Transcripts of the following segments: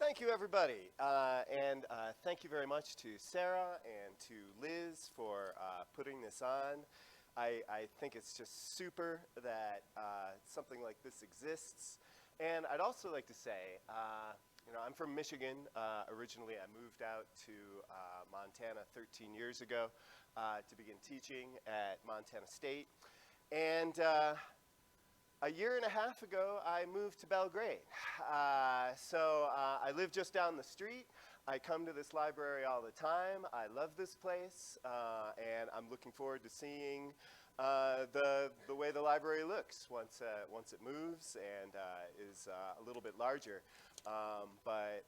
Thank you, everybody. And thank you very much to Sarah and to Liz for putting this on. I think it's just super that something like this exists. And I'd also like to say, I'm from Michigan. Originally, I moved out to Montana 13 years ago to begin teaching at Montana State. And a year and a half ago, I moved to Belgrade. So I live just down the street. I come to this library all the time. I love this place, and I'm looking forward to seeing the way the library looks once it moves and is a little bit larger. But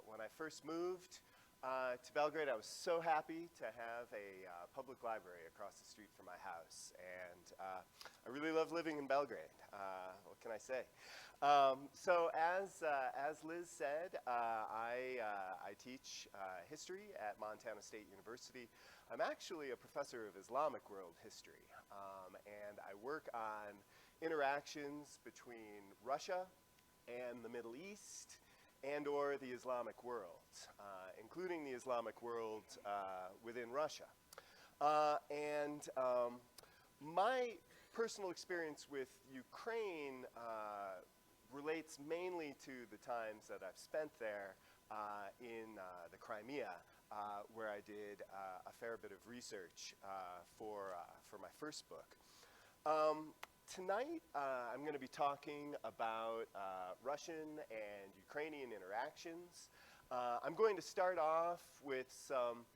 when I first moved to Belgrade, I was so happy to have a public library across the street from my house, and I really love living in Belgrade. What can I say? So as Liz said, I teach history at Montana State University. I'm actually a professor of Islamic world history, and I work on interactions between Russia and the Middle East and or the Islamic world, including the Islamic world within Russia. My personal experience with Ukraine relates mainly to the times that I've spent there in the Crimea, where I did a fair bit of research for my first book. Tonight, I'm going to be talking about Russian and Ukrainian interactions. I'm going to start off with some,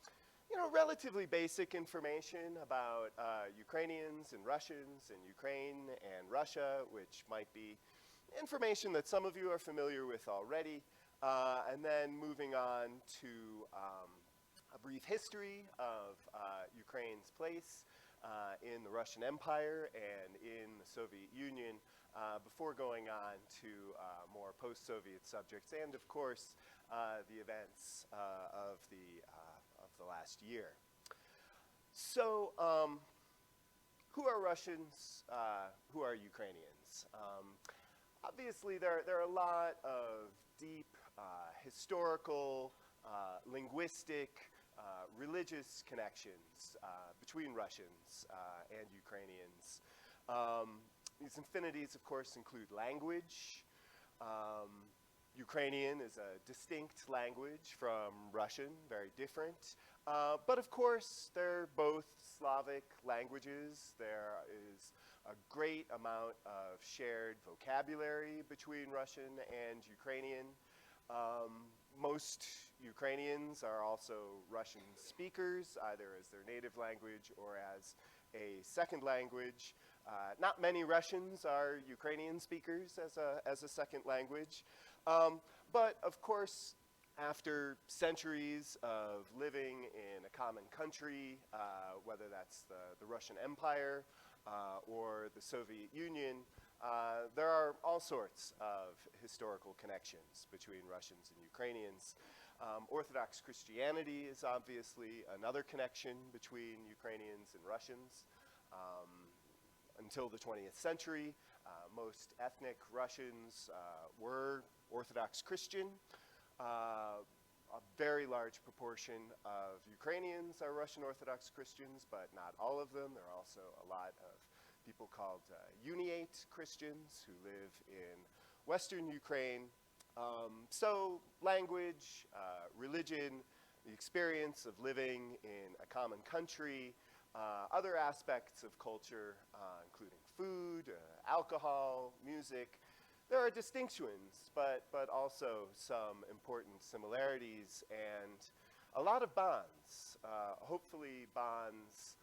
relatively basic information about Ukrainians and Russians and Ukraine and Russia, which might be information that some of you are familiar with already, and then moving on to a brief history of Ukraine's place in the Russian Empire and in the Soviet Union, before going on to more post-Soviet subjects and, of course, the events of the last year. So, who are Russians? Who are Ukrainians? Obviously, there are a lot of deep historical, linguistic, religious connections between Russians and Ukrainians. These affinities, of course, include language. Ukrainian is a distinct language from Russian, very different. But of course, they're both Slavic languages. There is a great amount of shared vocabulary between Russian and Ukrainian. Most Ukrainians are also Russian speakers, either as their native language or as a second language. Not many Russians are Ukrainian speakers as a second language. But of course, after centuries of living in a common country, whether that's the Russian Empire or the Soviet Union, there are all sorts of historical connections between Russians and Ukrainians. Orthodox Christianity is obviously another connection between Ukrainians and Russians. Until the 20th century, most ethnic Russians were Orthodox Christian. A very large proportion of Ukrainians are Russian Orthodox Christians, but not all of them. There are also a lot of people called Uniate Christians who live in Western Ukraine. So language, religion, the experience of living in a common country, other aspects of culture, including food, alcohol, music. There are distinctions, but also some important similarities and a lot of bonds, hopefully bonds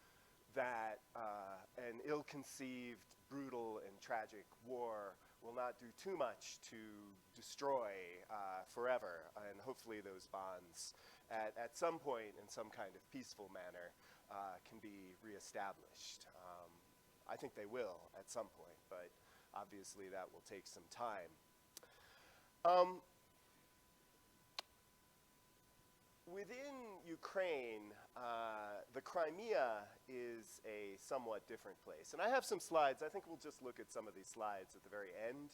that an ill-conceived, brutal, and tragic war will not do too much to destroy forever, and hopefully those bonds at some point in some kind of peaceful manner can be reestablished. I think they will at some point, but obviously that will take some time. within Ukraine, the Crimea is a somewhat different place. And I have some slides. I think we'll just look at some of these slides at the very end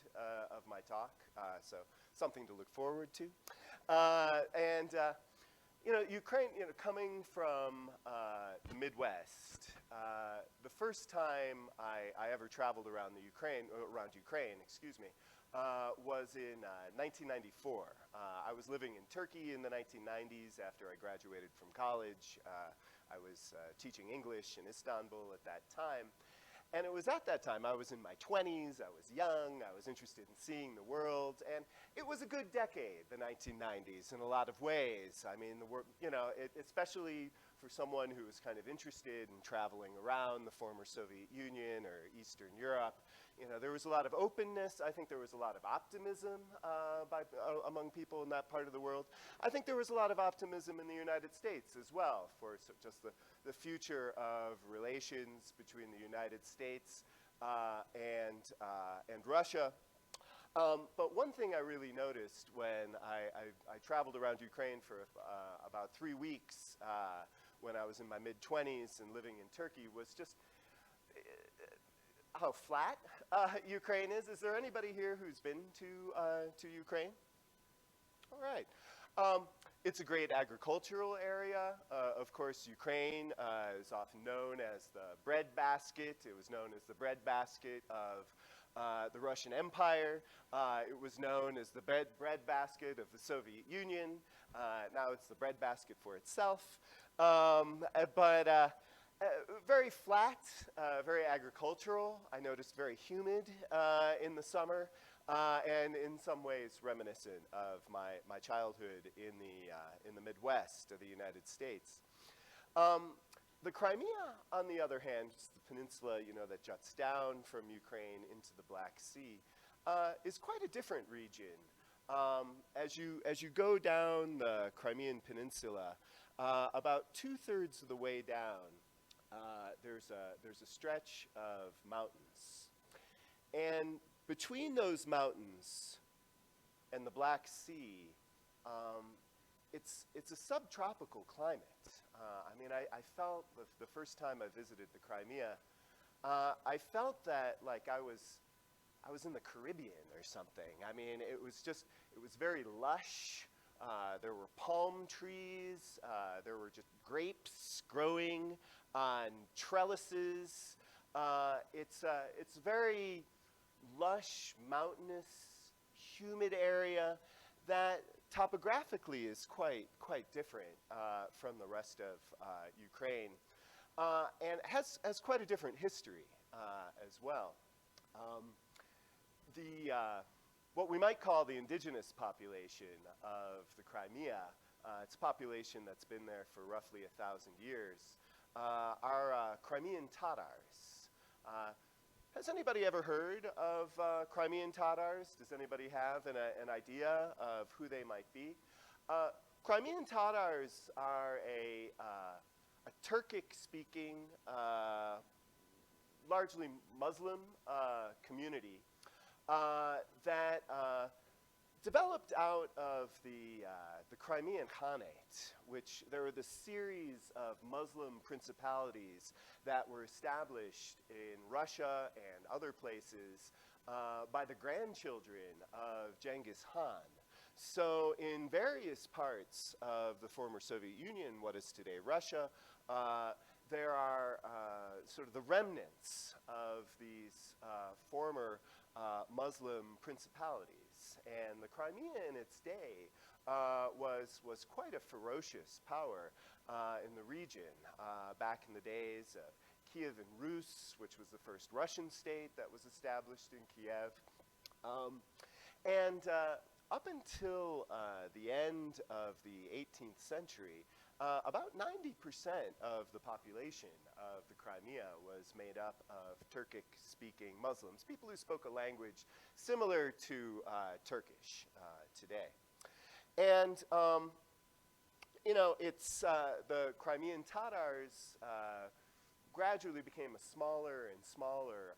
of my talk, so something to look forward to. Ukraine, coming from the Midwest, the first time I ever traveled around Ukraine, was in 1994. I was living in Turkey in the 1990s after I graduated from college. I was teaching English in Istanbul at that time. And it was at that time, I was in my 20s, I was young, I was interested in seeing the world, and it was a good decade, the 1990s, in a lot of ways. I mean, especially for someone who was kind of interested in traveling around the former Soviet Union or Eastern Europe, there was a lot of openness. I think there was a lot of optimism among people in that part of the world. I think there was a lot of optimism in the United States as well for just the future of relations between the United States and Russia. But one thing I really noticed when I traveled around Ukraine for about 3 weeks when I was in my mid-20s and living in Turkey was just how flat Ukraine is. Is there anybody here who's been to Ukraine? All right. It's a great agricultural area. Of course, Ukraine is often known as the breadbasket. It was known as the breadbasket of the Russian Empire. It was known as the breadbasket of the Soviet Union. Now it's the breadbasket for itself. Very flat, very agricultural. I noticed very humid in the summer, and in some ways reminiscent of my childhood in the Midwest of the United States. The Crimea, on the other hand, just the peninsula, that juts down from Ukraine into the Black Sea, is quite a different region. As you go down the Crimean Peninsula, about 2/3 of the way down, there's a stretch of mountains. And between those mountains and the Black Sea, it's a subtropical climate. I felt the first time I visited the Crimea, I felt that like I was in the Caribbean or something. It was very lush. There were palm trees. There were just grapes growing on trellises. It's a very lush, mountainous, humid area that topographically is quite different from the rest of Ukraine, and has quite a different history as well. What we might call the indigenous population of the Crimea, it's a population that's been there for roughly 1,000 years, are Crimean Tatars. Has anybody ever heard of Crimean Tatars? Does anybody have an idea of who they might be? Crimean Tatars are a Turkic-speaking, largely Muslim community that developed out of the Crimean Khanate, which there were the series of Muslim principalities that were established in Russia and other places by the grandchildren of Genghis Khan. So in various parts of the former Soviet Union, what is today Russia, there are sort of the remnants of these former Muslim principalities. And the Crimea in its day was quite a ferocious power in the region back in the days of Kiev and Rus, which was the first Russian state that was established in Kiev. Up until the end of the 18th century, about 90% of the population of the Crimea was made up of Turkic-speaking Muslims, people who spoke a language similar to Turkish today. And, the Crimean Tatars gradually became a smaller and smaller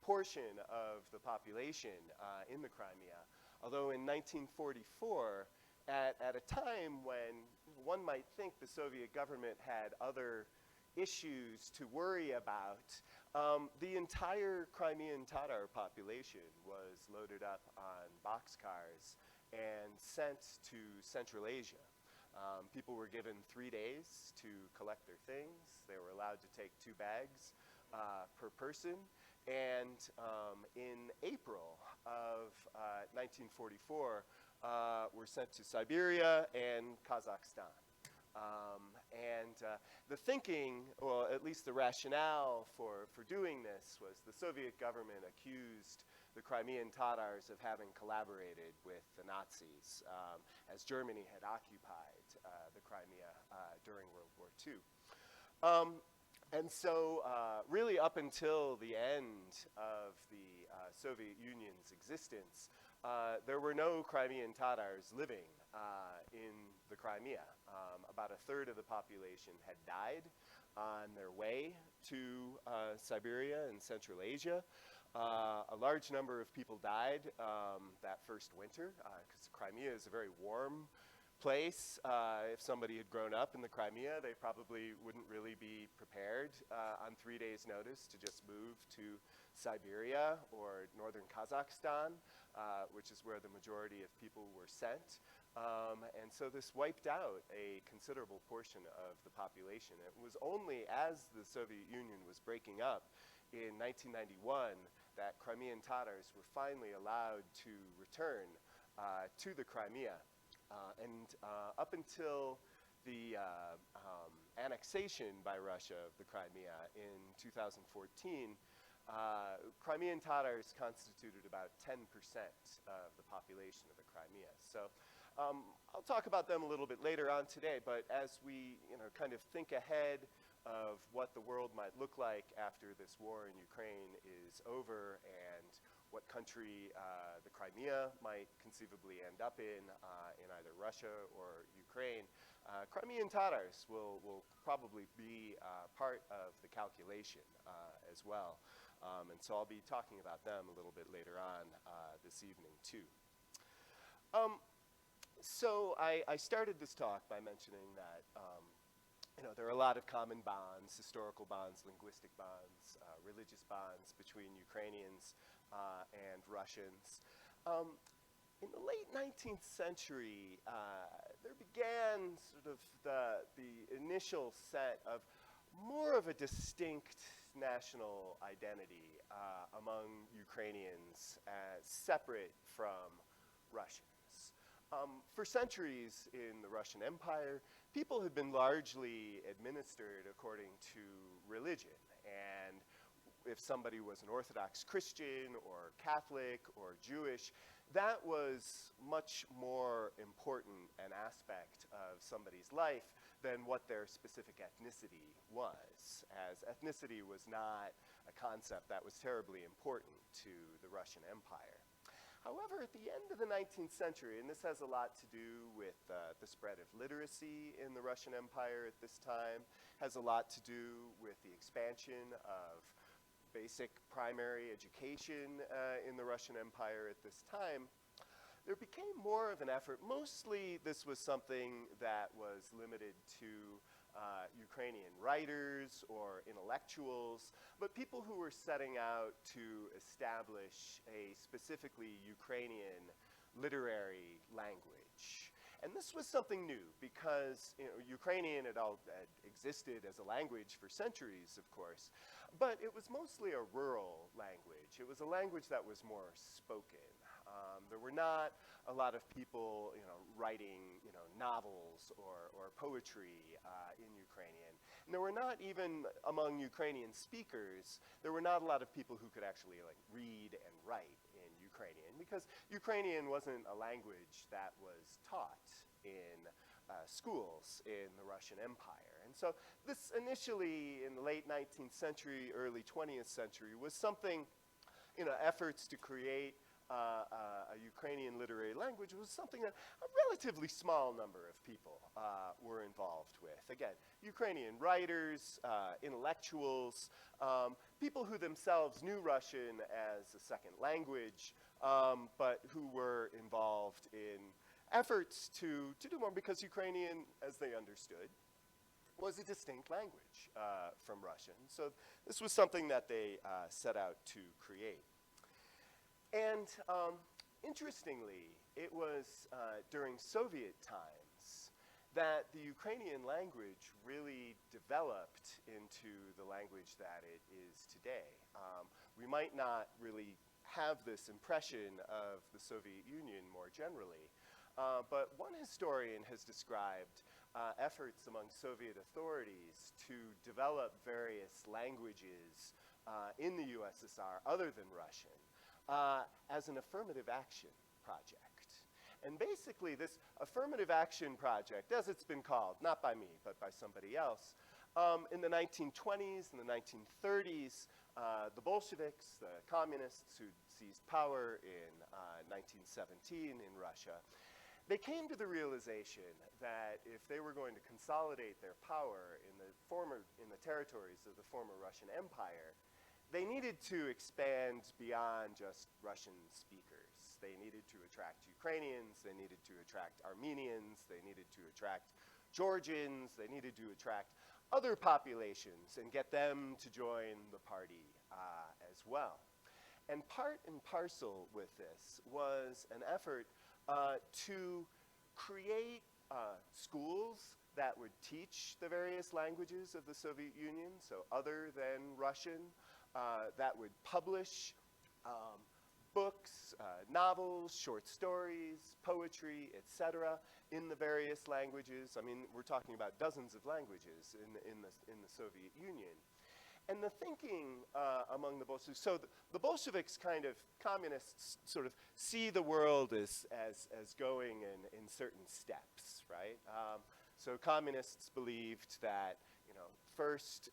portion of the population in the Crimea. Although in 1944, at a time when one might think the Soviet government had other issues to worry about. The entire Crimean Tatar population was loaded up on boxcars and sent to Central Asia. People were given 3 days to collect their things. They were allowed to take 2 bags per person. And in April of 1944, were sent to Siberia and Kazakhstan. The thinking, or at least the rationale for doing this, was the Soviet government accused the Crimean Tatars of having collaborated with the Nazis as Germany had occupied the Crimea during World War II. And so really up until the end of the Soviet Union's existence, there were no Crimean Tatars living in the Crimea. About a third of the population had died on their way to Siberia and Central Asia. A large number of people died that first winter, because Crimea is a very warm place. If somebody had grown up in the Crimea, they probably wouldn't really be prepared on 3 days' notice to just move to Siberia or northern Kazakhstan, which is where the majority of people were sent. And so this wiped out a considerable portion of the population. It was only as the Soviet Union was breaking up in 1991 that Crimean Tatars were finally allowed to return to the Crimea. Up until the annexation by Russia of the Crimea in 2014, Crimean Tatars constituted about 10% of the population of the Crimea. So I'll talk about them a little bit later on today, but as we kind of think ahead of what the world might look like after this war in Ukraine is over, and what country the Crimea might conceivably end up in either Russia or Ukraine, Crimean Tatars will probably be part of the calculation as well. And so I'll be talking about them a little bit later on this evening too. So I started this talk by mentioning that there are a lot of common bonds, historical bonds, linguistic bonds, religious bonds between Ukrainians and Russians. In the late 19th century, there began sort of the initial set of more of a distinct national identity among Ukrainians as separate from Russians. For centuries in the Russian Empire, people had been largely administered according to religion. And if somebody was an Orthodox Christian or Catholic or Jewish, that was much more important an aspect of somebody's life than what their specific ethnicity was, as ethnicity was not a concept that was terribly important to the Russian Empire. However, at the end of the 19th century, and this has a lot to do with the spread of literacy in the Russian Empire at this time, has a lot to do with the expansion of basic primary education in the Russian Empire at this time, there became more of an effort. Mostly this was something that was limited to Ukrainian writers or intellectuals, but people who were setting out to establish a specifically Ukrainian literary language. And this was something new because Ukrainian had existed as a language for centuries, of course, but it was mostly a rural language. It was a language that was more spoken. There were not a lot of people, writing, novels or poetry in Ukrainian. And there were not even among Ukrainian speakers, there were not a lot of people who could actually read and write in Ukrainian, because Ukrainian wasn't a language that was taught in schools in the Russian Empire. And so this initially in the late 19th century, early 20th century was something, efforts to create a Ukrainian literary language was something that a relatively small number of people were involved with. Again, Ukrainian writers, intellectuals, people who themselves knew Russian as a second language, but who were involved in efforts to do more, because Ukrainian, as they understood, was a distinct language from Russian. So this was something that they set out to create. And interestingly, it was during Soviet times that the Ukrainian language really developed into the language that it is today. We might not really have this impression of the Soviet Union more generally, but one historian has described efforts among Soviet authorities to develop various languages in the USSR other than Russian as an affirmative action project. And basically this affirmative action project, as it's been called, not by me, but by somebody else, in the 1920s and the 1930s, the Bolsheviks, the communists who seized power in 1917 in Russia, they came to the realization that if they were going to consolidate their power in the territories of the former Russian Empire, they needed to expand beyond just Russian speakers. They needed to attract Ukrainians, they needed to attract Armenians, they needed to attract Georgians, they needed to attract other populations and get them to join the party as well. And part and parcel with this was an effort to create schools that would teach the various languages of the Soviet Union, so other than Russian, that would publish books, novels, short stories, poetry, etc., in the various languages. I mean, we're talking about dozens of languages in the Soviet Union. And the thinking among the Bolsheviks, so the Bolsheviks kind of, communists sort of see the world as going in certain steps, right? So communists believed that, first,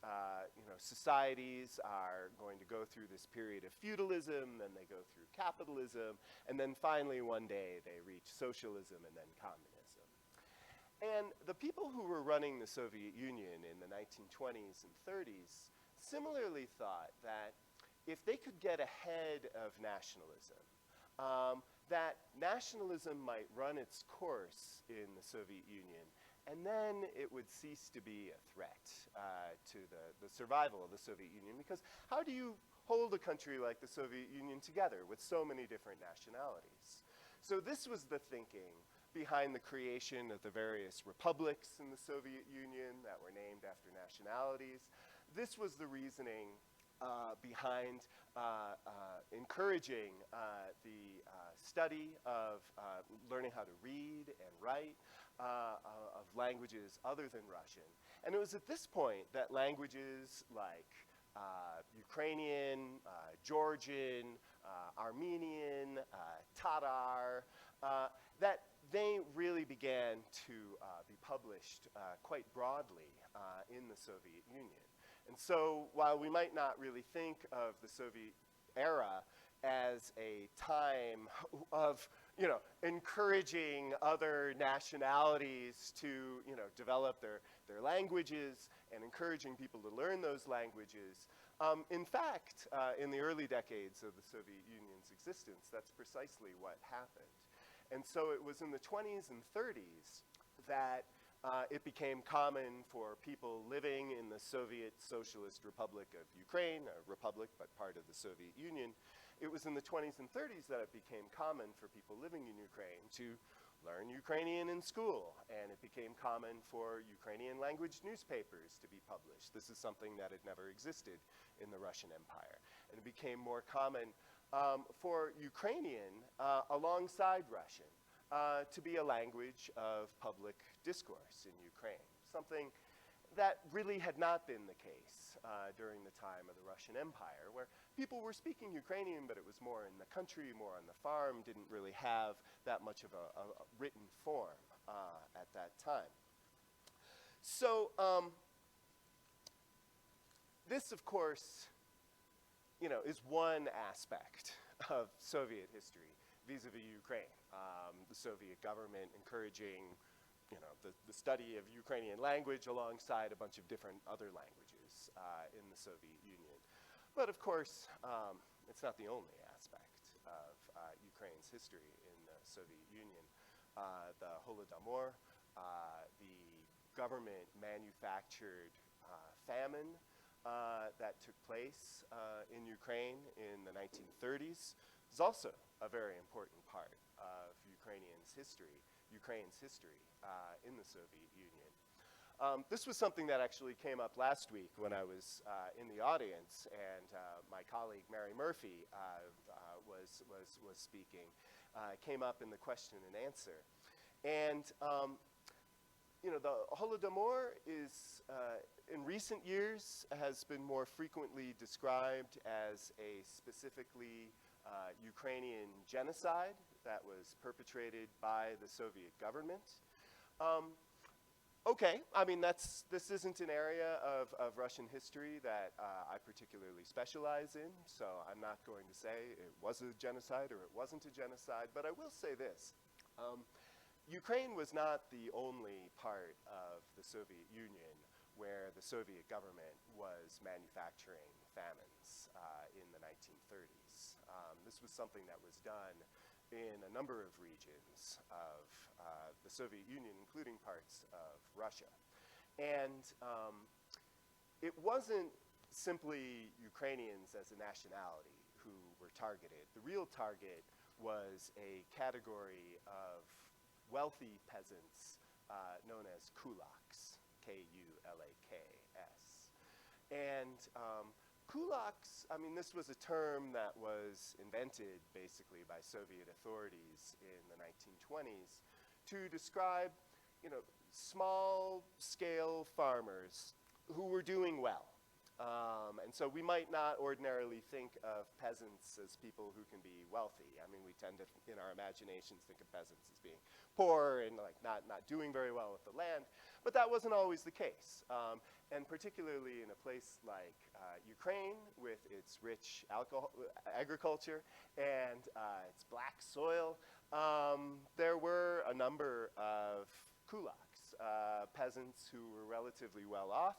societies are going to go through this period of feudalism, then they go through capitalism, and then finally one day they reach socialism and then communism. And the people who were running the Soviet Union in the 1920s and 30s similarly thought that if they could get ahead of nationalism, that nationalism might run its course in the Soviet Union, and then it would cease to be a threat to the survival of the Soviet Union. Because how do you hold a country like the Soviet Union together with so many different nationalities? So this was the thinking behind the creation of the various republics in the Soviet Union that were named after nationalities. This was the reasoning behind encouraging the study of learning how to read and write of languages other than Russian. And it was at this point that languages like Ukrainian, Georgian, Armenian, Tatar, that they really began to be published quite broadly in the Soviet Union. And so while we might not really think of the Soviet era as a time of, encouraging other nationalities to, develop their languages and encouraging people to learn those languages, in fact, in the early decades of the Soviet Union's existence, that's precisely what happened. And so it was in the 20s and 30s that it became common for people living in the Soviet Socialist Republic of Ukraine, a republic but part of the Soviet Union. It was in the 20s and 30s that it became common for people living in Ukraine to learn Ukrainian in school, and it became common for Ukrainian language newspapers to be published. This is something that had never existed in the Russian Empire. And it became more common for Ukrainian alongside Russian to be a language of public discourse in Ukraine, something that really had not been the case during the time of the Russian Empire, where people were speaking Ukrainian, but it was more in the country, more on the farm, didn't really have that much of a written form at that time. So this, of course, is one aspect of Soviet history vis-a-vis Ukraine. The Soviet government encouraging the study of Ukrainian language alongside a bunch of different other languages in the Soviet Union. But of course, it's not the only aspect of Ukraine's history in the Soviet Union. the Holodomor, the government-manufactured famine that took place in Ukraine in the 1930s is also a very important part of Ukraine's history in the Soviet Union. This was something that actually came up last week when I was in the audience, and my colleague Mary Murphy was speaking. Came up in the question and answer, and you know, the Holodomor is in recent years has been more frequently described as a specifically Ukrainian genocide that was perpetrated by the Soviet government. Okay, I mean, this isn't an area of Russian history that I particularly specialize in, so I'm not going to say it was a genocide or it wasn't a genocide, but I will say this. Ukraine was not the only part of the Soviet Union where the Soviet government was manufacturing famines in the 1930s. This was something that was done in a number of regions of the Soviet Union, including parts of Russia. And it wasn't simply Ukrainians as a nationality who were targeted. The real target was a category of wealthy peasants known as kulaks, K-U-L-A-K-S. And kulaks, I mean, this was a term that was invented basically by Soviet authorities in the 1920s to describe, you know, small-scale farmers who were doing well. And so we might not ordinarily think of peasants as people who can be wealthy. I mean, we tend to, in our imaginations, think of peasants as being poor and like not doing very well with the land, but that wasn't always the case. And particularly in a place like Ukraine, with its rich agriculture and its black soil, there were a number of kulaks, peasants who were relatively well off,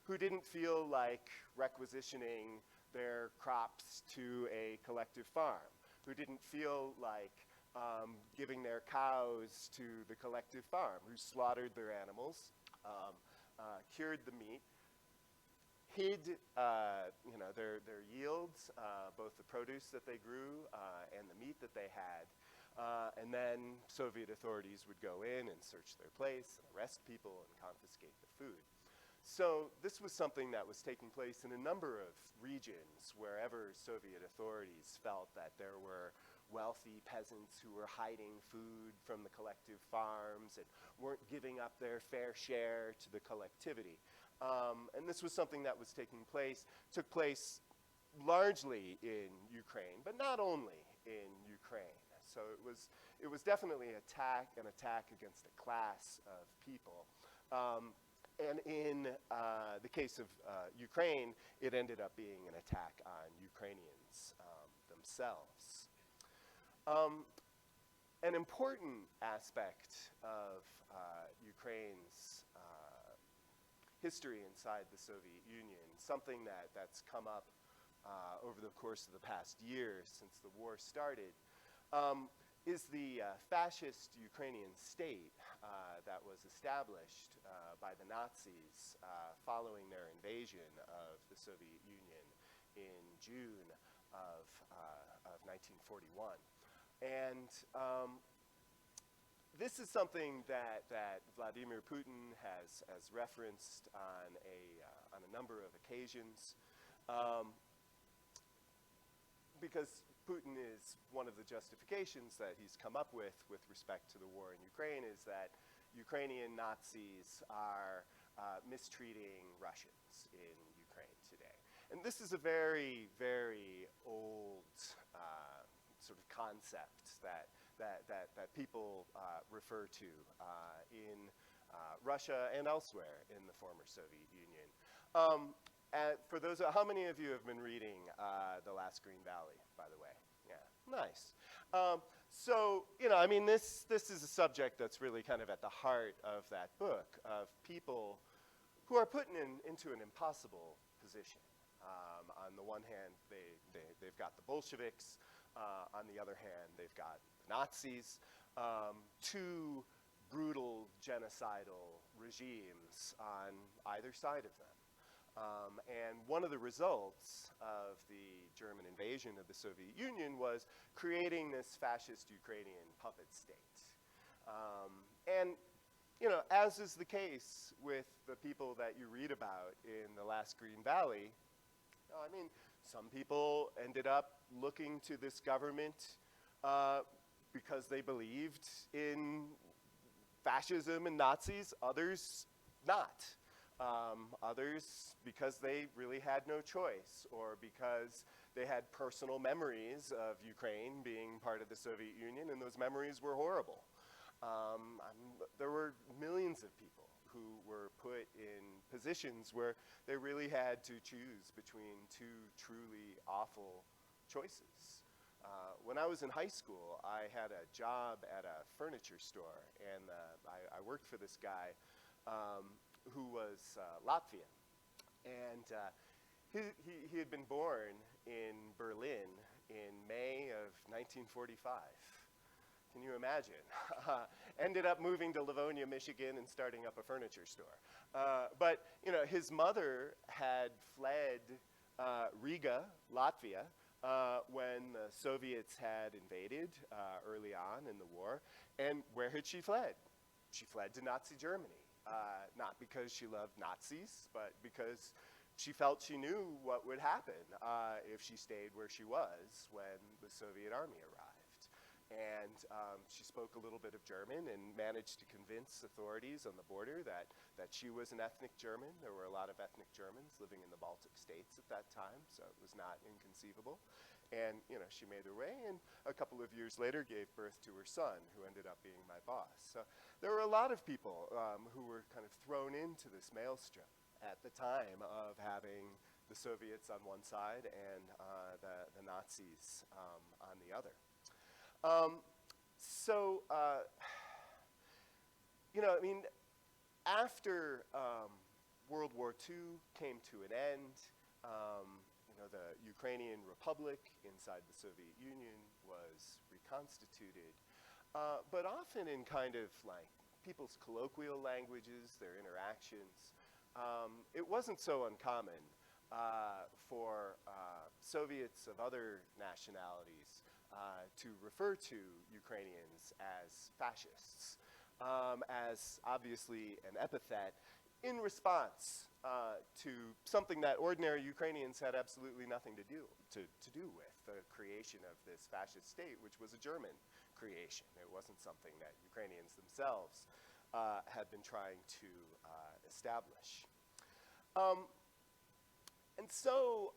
who didn't feel like requisitioning their crops to a collective farm, who didn't feel like giving their cows to the collective farm, who slaughtered their animals, cured the meat, hid you know, their yields, both the produce that they grew and the meat that they had, and then Soviet authorities would go in and search their place, and arrest people, and confiscate the food. So this was something that was taking place in a number of regions wherever Soviet authorities felt that there were wealthy peasants who were hiding food from the collective farms and weren't giving up their fair share to the collectivity. And this was something that was took place largely in Ukraine, but not only in Ukraine. So it was definitely an attack against a class of people. And in the case of Ukraine, it ended up being an attack on Ukrainians themselves. An important aspect of Ukraine's history inside the Soviet Union, something that's come up over the course of the past year since the war started, is the fascist Ukrainian state that was established by the Nazis following their invasion of the Soviet Union in June of 1941. And this is something that Vladimir Putin has referenced on a number of occasions, because Putin is one of the justifications that he's come up with respect to the war in Ukraine is that Ukrainian Nazis are mistreating Russians in Ukraine today. And this is a very, very old sort of concept that people refer to in Russia and elsewhere in the former Soviet Union. For those, how many of you have been reading The Last Green Valley, by the way? Yeah, nice. So, you know, I mean, this is a subject that's really kind of at the heart of that book, of people who are put into an impossible position. On the one hand, they've got the Bolsheviks. On the other hand, they've got the Nazis. two brutal genocidal regimes on either side of them. And one of the results of the German invasion of the Soviet Union was creating this fascist Ukrainian puppet state. And you know, as is the case with the people that you read about in The Last Green Valley, I mean, some people ended up looking to this government because they believed in fascism and Nazis, others not. Others because they really had no choice, or because they had personal memories of Ukraine being part of the Soviet Union, and those memories were horrible. There were millions of people who were put in positions where they really had to choose between two truly awful choices. When I was in high school, I had a job at a furniture store, and I worked for this guy who was Latvian. And he had been born in Berlin in May of 1945. Can you imagine? Ended up moving to Livonia, Michigan, and starting up a furniture store. But you know, his mother had fled Riga, Latvia, when the Soviets had invaded early on in the war. And where had she fled? She fled to Nazi Germany. Not because she loved Nazis, but because she felt she knew what would happen if she stayed where she was when the Soviet army arrived. And she spoke a little bit of German and managed to convince authorities on the border that she was an ethnic German. There were a lot of ethnic Germans living in the Baltic states at that time, so it was not inconceivable. And you know, she made her way, and a couple of years later gave birth to her son, who ended up being my boss. So there were a lot of people who were kind of thrown into this maelstrom at the time of having the Soviets on one side and the Nazis on the other. You know, I mean, after World War II came to an end, you know, the Ukrainian Republic inside the Soviet Union was reconstituted, but often in kind of like people's colloquial languages, their interactions. It wasn't so uncommon for Soviets of other nationalities to refer to Ukrainians as fascists, as obviously an epithet in response to something that ordinary Ukrainians had absolutely nothing to do with, the creation of this fascist state, which was a German creation. It wasn't something that Ukrainians themselves had been trying to establish. And so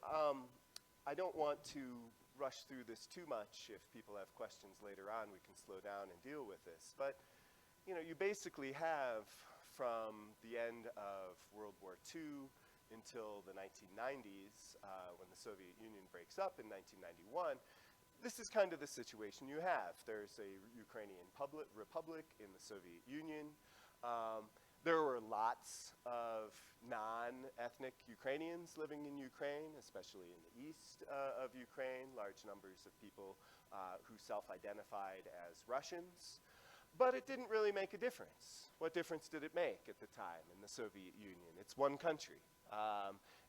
I don't want to rush through this too much. If people have questions later on, we can slow down and deal with this. But you know, you basically have, from the end of World War II until the 1990s, when the Soviet Union breaks up in 1991, this is kind of the situation you have. There's a Ukrainian republic in the Soviet Union. There were lots of non-ethnic Ukrainians living in Ukraine, especially in the east of Ukraine, large numbers of people who self-identified as Russians. But it didn't really make a difference. What difference did it make at the time in the Soviet Union? It's one country.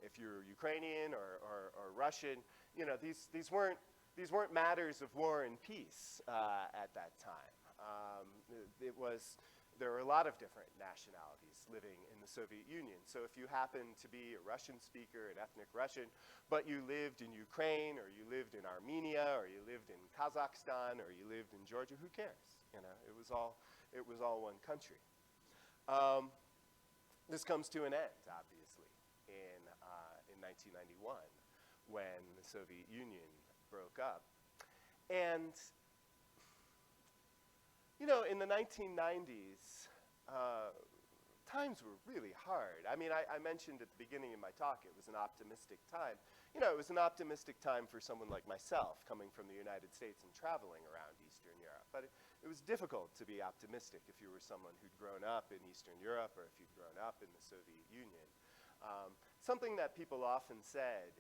If you're Ukrainian or Russian, you know, these weren't matters of war and peace at that time. There were a lot of different nationalities living in the Soviet Union. So if you happened to be a Russian speaker, an ethnic Russian, but you lived in Ukraine, or you lived in Armenia, or you lived in Kazakhstan, or you lived in Georgia, who cares? You know, it was all one country. This comes to an end, obviously, in 1991, when the Soviet Union broke up. And you know, in the 1990s, times were really hard. I mean, I mentioned at the beginning of my talk it was an optimistic time. You know, it was an optimistic time for someone like myself, coming from the United States and traveling around Eastern Europe. But it was difficult to be optimistic if you were someone who'd grown up in Eastern Europe, or if you'd grown up in the Soviet Union. Something that people often said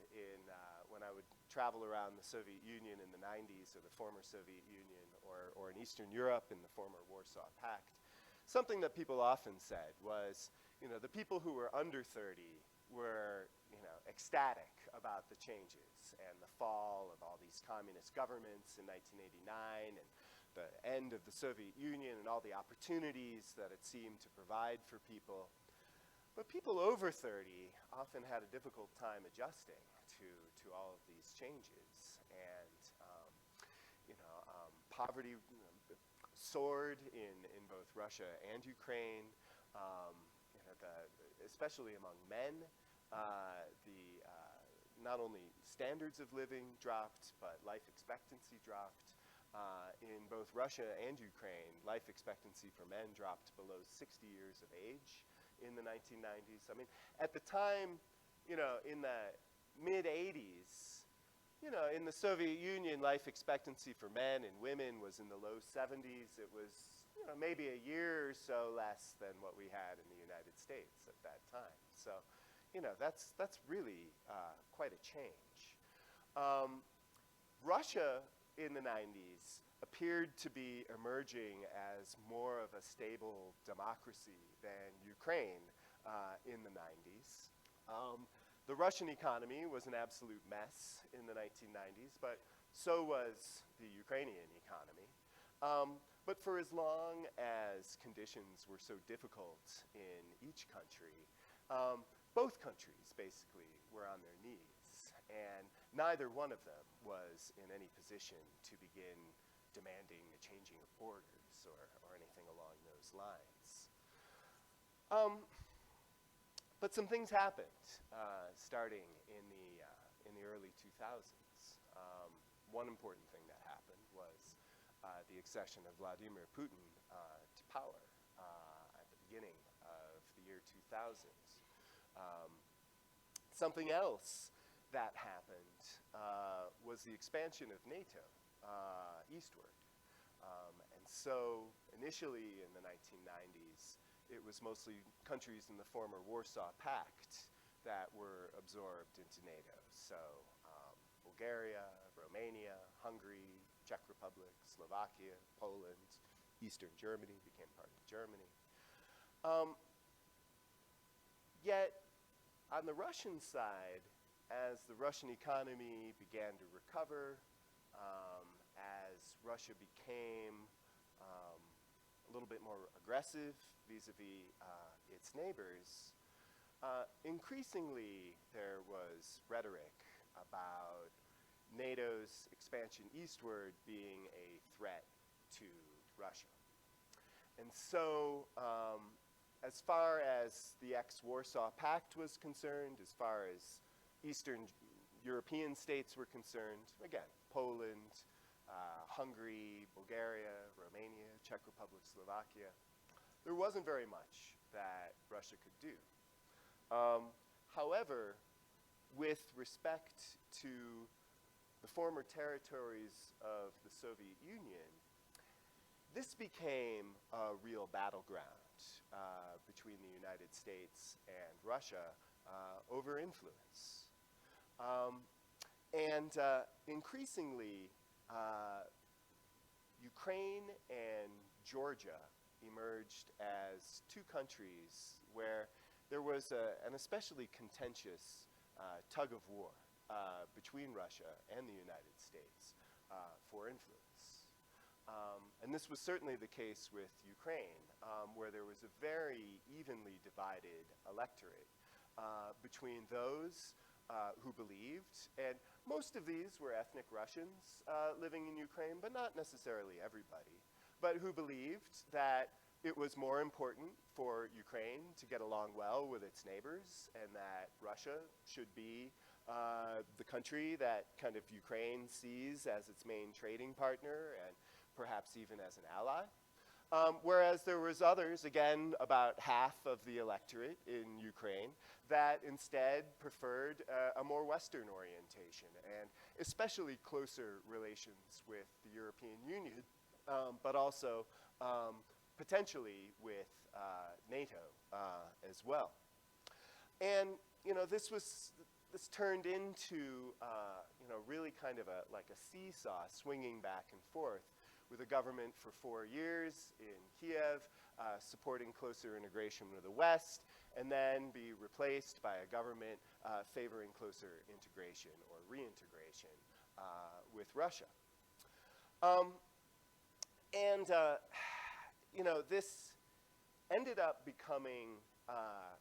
when I would travel around the Soviet Union in the 90s, or the former Soviet Union, or in Eastern Europe in the former Warsaw Pact, something that people often said was, the people who were under 30 were, ecstatic about the changes and the fall of all these communist governments in 1989 and the end of the Soviet Union and all the opportunities that it seemed to provide for people. But people over 30 often had a difficult time adjusting to all of these changes. And, poverty soared in both Russia and Ukraine, especially among men. Not only standards of living dropped, but life expectancy dropped. In both Russia and Ukraine, life expectancy for men dropped below 60 years of age in the 1990s. I mean, at the time, in the mid-80s, in the Soviet Union, life expectancy for men and women was in the low 70s. It was, maybe a year or so less than what we had in the United States at that time. So, that's really quite a change. Russia in the 90s appeared to be emerging as more of a stable democracy than Ukraine in the 90s. The Russian economy was an absolute mess in the 1990s, but so was the Ukrainian economy. But for as long as conditions were so difficult in each country, both countries basically were on their knees, and neither one of them was in any position to begin demanding a changing of borders or anything along those lines. But some things happened starting in the early 2000s. One important thing that happened was the accession of Vladimir Putin to power at the beginning of the year 2000. Something else that happened was the expansion of NATO eastward. And so initially in the 1990s, it was mostly countries in the former Warsaw Pact that were absorbed into NATO. So Bulgaria, Romania, Hungary, Czech Republic, Slovakia, Poland, Eastern Germany became part of Germany. Yet, on the Russian side, as the Russian economy began to recover, as Russia became a little bit more aggressive vis-a-vis its neighbors, increasingly there was rhetoric about NATO's expansion eastward being a threat to Russia. And so, as far as the ex-Warsaw Pact was concerned, as far as Eastern European states were concerned, again, Poland, Hungary, Bulgaria, Romania, Czech Republic, Slovakia, there wasn't very much that Russia could do. However, with respect to the former territories of the Soviet Union, this became a real battleground between the United States and Russia over influence. Increasingly, Ukraine and Georgia emerged as two countries where there was an especially contentious tug of war between Russia and the United States for influence. And this was certainly the case with Ukraine, where there was a very evenly divided electorate between those who believed, and most of these were ethnic Russians living in Ukraine, but not necessarily everybody, but who believed that it was more important for Ukraine to get along well with its neighbors, and that Russia should be the country that kind of Ukraine sees as its main trading partner, and perhaps even as an ally. Whereas there was others, again, about half of the electorate in Ukraine, that instead preferred a more Western orientation, and especially closer relations with the European Union, but also potentially with NATO as well. And this was this turned into, really kind of like a seesaw swinging back and forth, with a government for 4 years in Kiev supporting closer integration with the West, and then be replaced by a government favoring closer integration or reintegration with Russia. This ended up becoming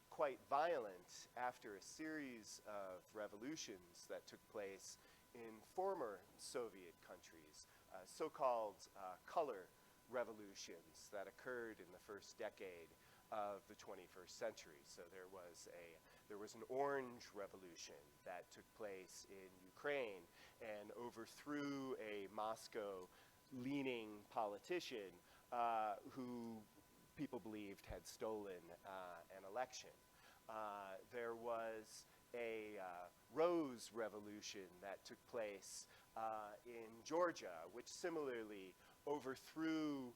quite violent after a series of revolutions that took place in former Soviet countries, so-called color revolutions that occurred in the first decade of the 21st century. So there was an orange revolution that took place in Ukraine and overthrew a Moscow-leaning politician who people believed had stolen an election. There was a Rose Revolution that took place in Georgia, which similarly overthrew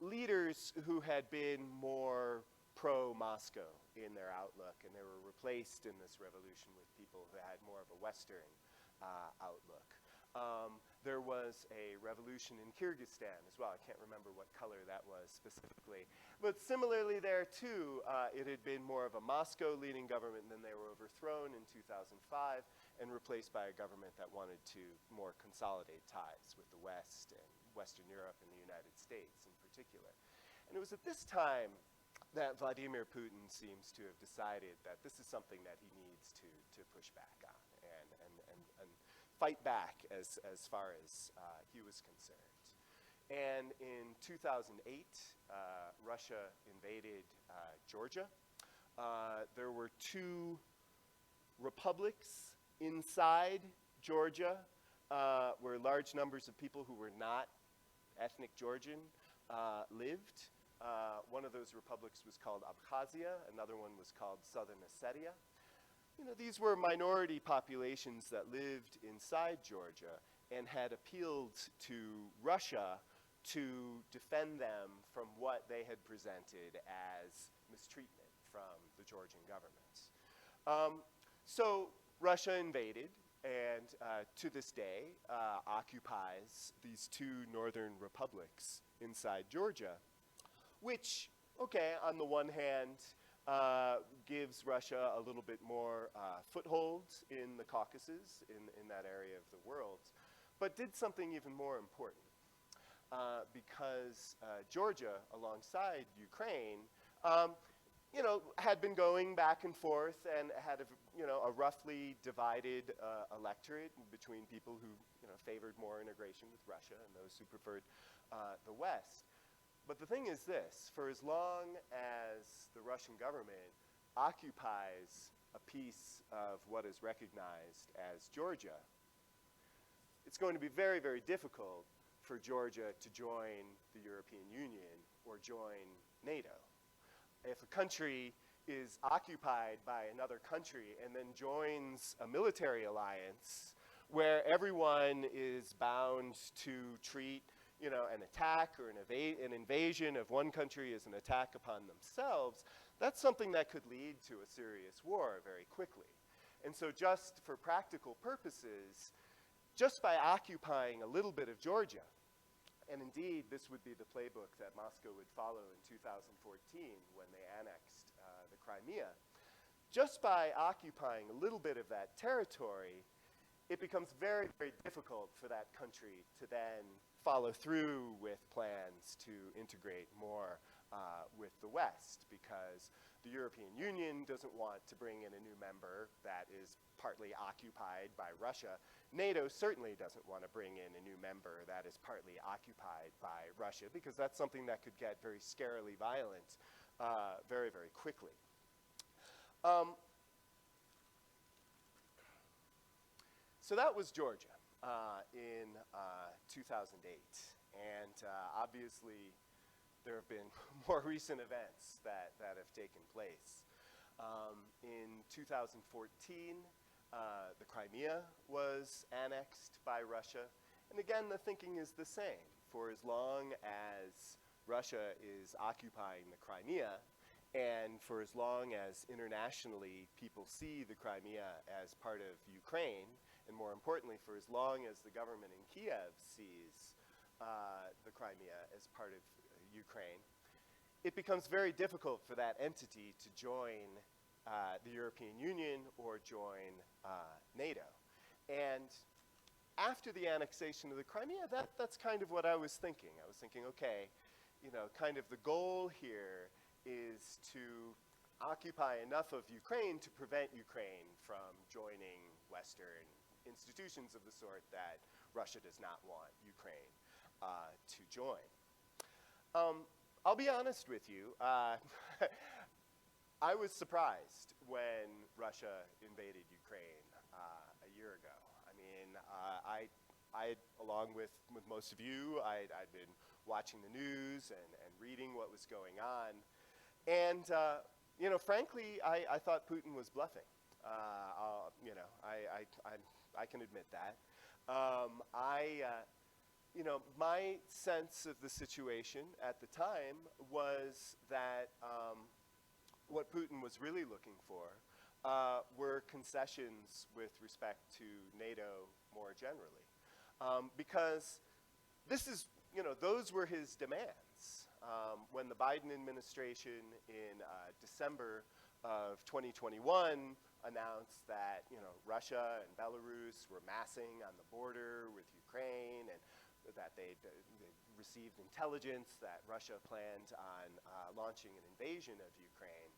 leaders who had been more pro-Moscow in their outlook, and they were replaced in this revolution with people who had more of a Western outlook. There was a revolution in Kyrgyzstan as well. I can't remember what color that was specifically. But similarly there too, it had been more of a Moscow-leading government, and then they were overthrown in 2005 and replaced by a government that wanted to more consolidate ties with the West and Western Europe and the United States in particular. And it was at this time that Vladimir Putin seems to have decided that this is something that he needs to push back on and fight back as far as he was concerned. And in 2008, Russia invaded Georgia. There were 2 republics inside Georgia where large numbers of people who were not ethnic Georgian lived. One of those republics was called Abkhazia. Another one was called Southern Ossetia. These were minority populations that lived inside Georgia and had appealed to Russia to defend them from what they had presented as mistreatment from the Georgian government. So Russia invaded and to this day occupies these 2 northern republics inside Georgia, which, okay, on the one hand, gives Russia a little bit more foothold in the Caucasus, in that area of the world, but did something even more important. Because Georgia, alongside Ukraine, had been going back and forth and had a roughly divided electorate between people who favored more integration with Russia and those who preferred the West. But the thing is this: for as long as the Russian government occupies a piece of what is recognized as Georgia, it's going to be very, very difficult for Georgia to join the European Union or join NATO. If a country is occupied by another country and then joins a military alliance where everyone is bound to treat an attack or an invasion of one country as an attack upon themselves, that's something that could lead to a serious war very quickly. And so just for practical purposes, just by occupying a little bit of Georgia, and indeed this would be the playbook that Moscow would follow in 2014 when they annexed the Crimea, just by occupying a little bit of that territory, it becomes very, very difficult for that country to then follow through with plans to integrate more with the West, because the European Union doesn't want to bring in a new member that is partly occupied by Russia. NATO certainly doesn't want to bring in a new member that is partly occupied by Russia, because that's something that could get very scarily violent very, very quickly. So that was Georgia in 2008, and obviously there have been more recent events that have taken place. In 2014, the Crimea was annexed by Russia, and again the thinking is the same. For as long as Russia is occupying the Crimea And for as long as internationally people see the Crimea as part of Ukraine, and more importantly, for as long as the government in Kiev sees the Crimea as part of Ukraine, it becomes very difficult for that entity to join the European Union or join NATO. And after the annexation of the Crimea, that's kind of what I was thinking. I was thinking, okay, you know, kind of the goal here is to occupy enough of Ukraine to prevent Ukraine from joining Western institutions of the sort that Russia does not want Ukraine to join. I'll be honest with you. I was surprised when Russia invaded Ukraine a year ago. I mean, I along with most of you, I'd been watching the news and reading what was going on. And, you know, frankly, I thought Putin was bluffing. You know, I can admit that. You know, my sense of the situation at the time was that what Putin was really looking for were concessions with respect to NATO more generally. Because this is, you know, those were his demands. When the Biden administration in December of 2021 announced that, you know, Russia and Belarus were massing on the border with Ukraine, and that they received intelligence that Russia planned on launching an invasion of Ukraine.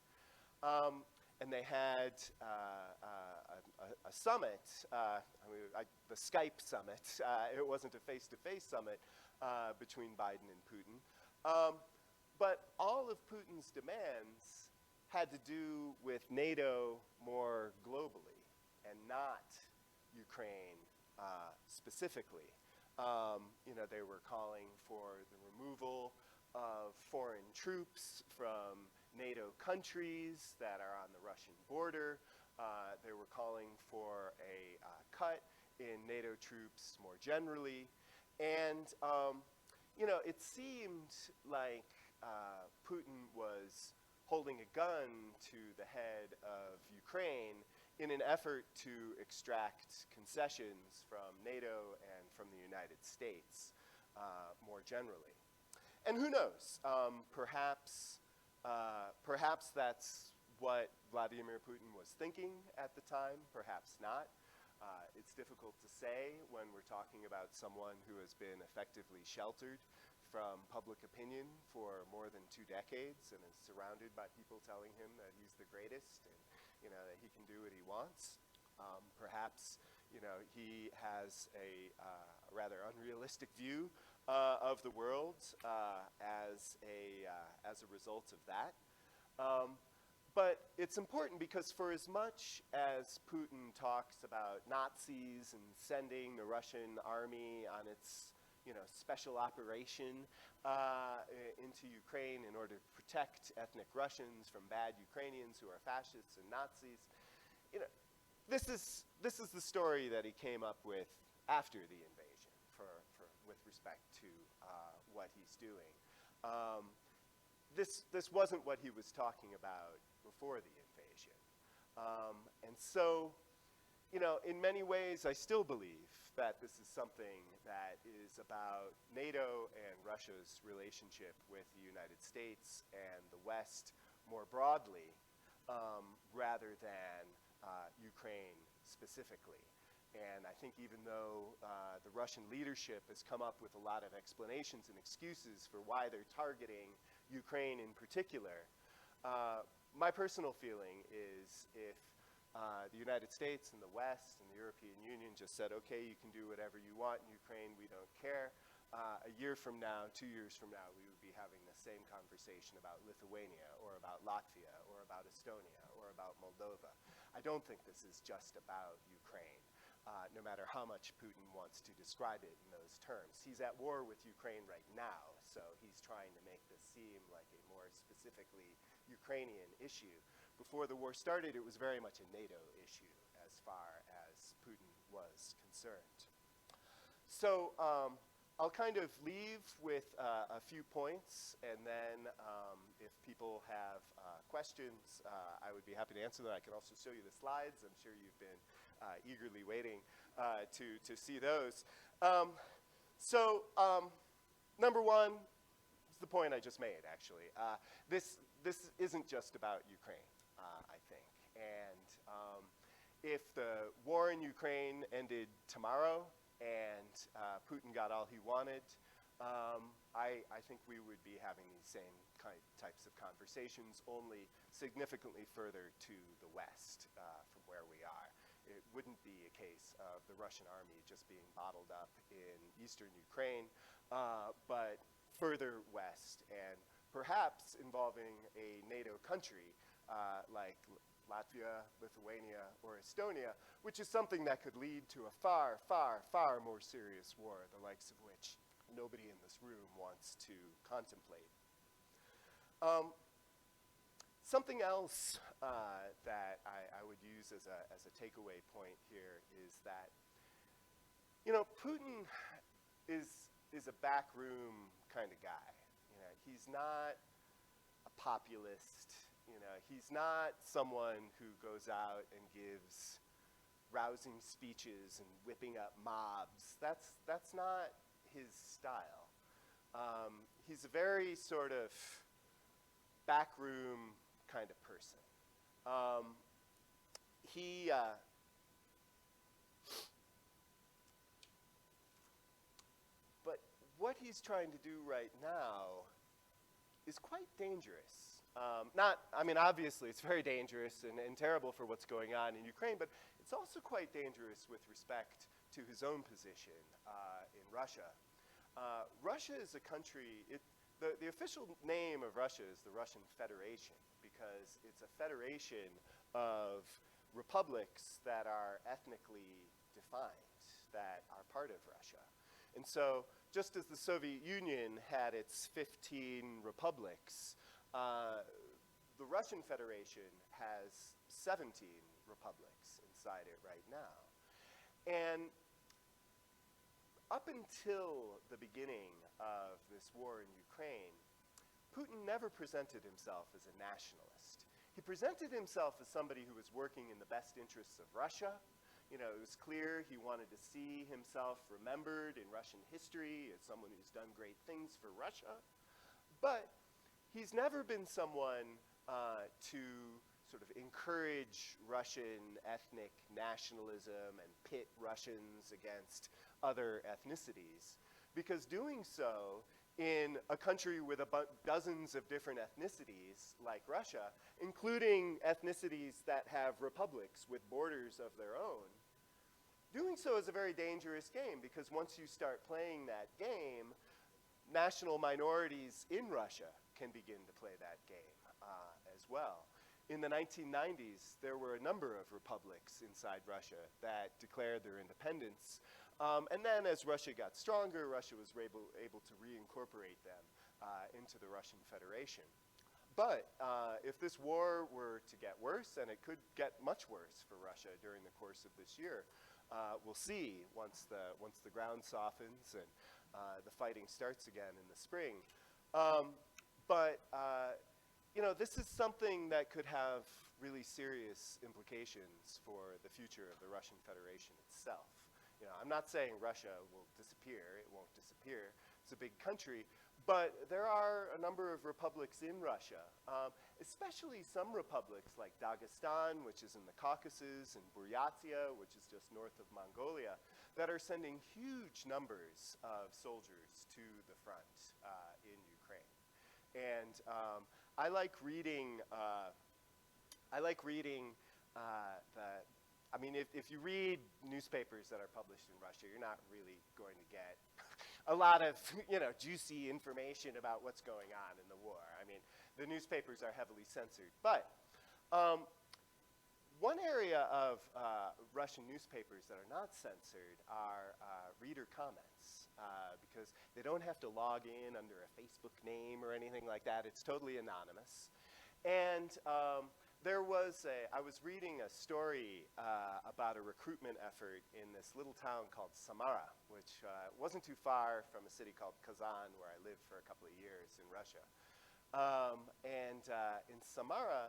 And they had a summit, the Skype summit. It wasn't a face-to-face summit between Biden and Putin. But all of Putin's demands had to do with NATO more globally and not Ukraine specifically. You know, they were calling for the removal of foreign troops from NATO countries that are on the Russian border. They were calling for a cut in NATO troops more generally. And, you know, it seemed like Putin was holding a gun to the head of Ukraine in an effort to extract concessions from NATO and from the United States more generally. And who knows, perhaps that's what Vladimir Putin was thinking at the time, perhaps not. It's difficult to say when we're talking about someone who has been effectively sheltered from public opinion for more than 2 decades and is surrounded by people telling him that he's the greatest and, you know, that he can do what he wants. Perhaps, you know, he has a rather unrealistic view of the world as a result of that. But it's important because for as much as Putin talks about Nazis and sending the Russian army on its, you know, special operation into Ukraine in order to protect ethnic Russians from bad Ukrainians who are fascists and Nazis, you know, this is the story that he came up with after the invasion with respect to what he's doing. This wasn't what he was talking about before the invasion. And so, you know, in many ways, I still believe that this is something that is about NATO and Russia's relationship with the United States and the West more broadly, rather than Ukraine specifically. And I think even though the Russian leadership has come up with a lot of explanations and excuses for why they're targeting Ukraine in particular, my personal feeling is if the United States and the West and the European Union just said, okay, you can do whatever you want in Ukraine, we don't care, a year from now, 2 years from now, we would be having the same conversation about Lithuania or about Latvia or about Estonia or about Moldova. I don't think this is just about Ukraine, no matter how much Putin wants to describe it in those terms. He's at war with Ukraine right now, so he's trying to make this seem like a more specifically Ukrainian issue. Before the war started, it was very much a NATO issue as far as Putin was concerned. So I'll kind of leave with a few points, and then if people have questions, I would be happy to answer them. I can also show you the slides. I'm sure you've been eagerly waiting to see those. Number one is the point I just made, actually. This isn't just about Ukraine, I think. And if the war in Ukraine ended tomorrow, and Putin got all he wanted, I think we would be having these same types of conversations, only significantly further to the west from where we are. It wouldn't be a case of the Russian army just being bottled up in eastern Ukraine, but further west, and perhaps involving a NATO country like Latvia, Lithuania, or Estonia, which is something that could lead to a far, far, far more serious war, the likes of which nobody in this room wants to contemplate. Something else that I would use as a takeaway point here is that, Putin is a backroom kind of guy. He's not a populist. He's not someone who goes out and gives rousing speeches and whipping up mobs. That's not his style. He's a very sort of backroom kind of person. But what he's trying to do right now is quite dangerous. Obviously it's very dangerous and terrible for what's going on in Ukraine, but it's also quite dangerous with respect to his own position in Russia. Russia is a country, the official name of Russia is the Russian Federation, because it's a federation of republics that are ethnically defined, that are part of Russia. And so, just as the Soviet Union had its 15 republics, the Russian Federation has 17 republics inside it right now. And up until the beginning of this war in Ukraine, Putin never presented himself as a nationalist. He presented himself as somebody who was working in the best interests of Russia. It was clear he wanted to see himself remembered in Russian history as someone who's done great things for Russia. But he's never been someone to sort of encourage Russian ethnic nationalism and pit Russians against other ethnicities, because doing so in a country with dozens of different ethnicities like Russia, including ethnicities that have republics with borders of their own, doing so is a very dangerous game, because once you start playing that game, national minorities in Russia can begin to play that game as well. In the 1990s, there were a number of republics inside Russia that declared their independence. And then as Russia got stronger, Russia was able to reincorporate them into the Russian Federation. But if this war were to get worse, and it could get much worse for Russia during the course of this year, we'll see once the ground softens and the fighting starts again in the spring. This is something that could have really serious implications for the future of the Russian Federation itself. I'm not saying Russia will disappear. It won't disappear. It's a big country. But there are a number of republics in Russia, especially some republics like Dagestan, which is in the Caucasus, and Buryatia, which is just north of Mongolia, that are sending huge numbers of soldiers to the front in Ukraine. And I like reading if you read newspapers that are published in Russia, you're not really going to get a lot of, juicy information about what's going on in the war. The newspapers are heavily censored. But one area of Russian newspapers that are not censored are reader comments, because they don't have to log in under a Facebook name or anything like that. It's totally anonymous. And I was reading a story about a recruitment effort in this little town called Samara, which wasn't too far from a city called Kazan, where I lived for a couple of years in Russia. In Samara,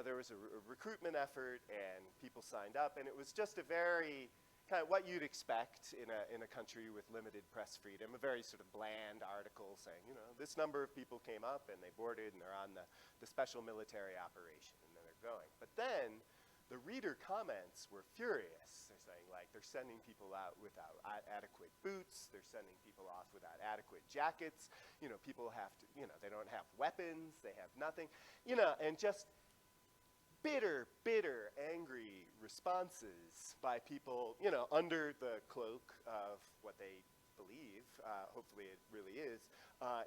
there was a recruitment effort, and people signed up, and it was just a very kind of what you'd expect in a country with limited press freedom, a very sort of bland article saying, this number of people came up and they boarded and they're on the special military operation and then they're going. But then the reader comments were furious. They're saying like they're sending people out without adequate boots, they're sending people off without adequate jackets, people have to, they don't have weapons, they have nothing, and just bitter, angry responses by people, under the cloak of what they believe, hopefully it really is,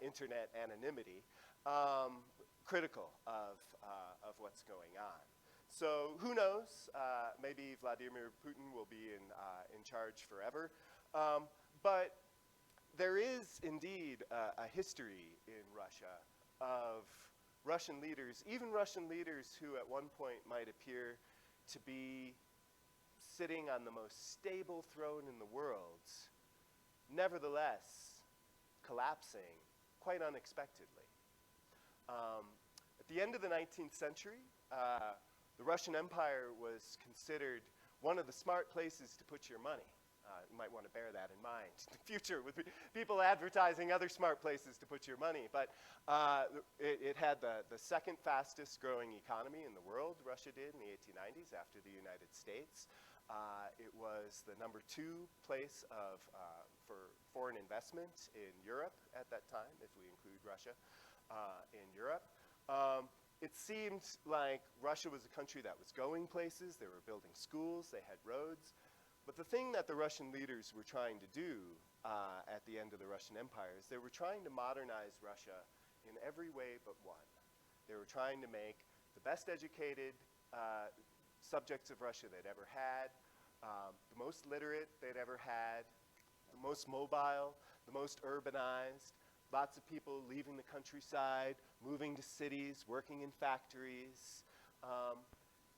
internet anonymity, critical of what's going on. So who knows, maybe Vladimir Putin will be in charge forever, but there is indeed a history in Russia of Russian leaders, even Russian leaders who at one point might appear to be sitting on the most stable throne in the world, nevertheless collapsing quite unexpectedly. At the end of the 19th century, the Russian Empire was considered one of the smart places to put your money. You might want to bear that in mind in the future with people advertising other smart places to put your money. But it had the second fastest growing economy in the world, Russia did, in the 1890s after the United States. It was the number 2 place for foreign investment in Europe at that time, if we include Russia in Europe. It seemed like Russia was a country that was going places. They were building schools, they had roads. But the thing that the Russian leaders were trying to do at the end of the Russian Empire is they were trying to modernize Russia in every way but one. They were trying to make the best educated subjects of Russia they'd ever had, the most literate they'd ever had, the most mobile, the most urbanized, lots of people leaving the countryside, moving to cities, working in factories.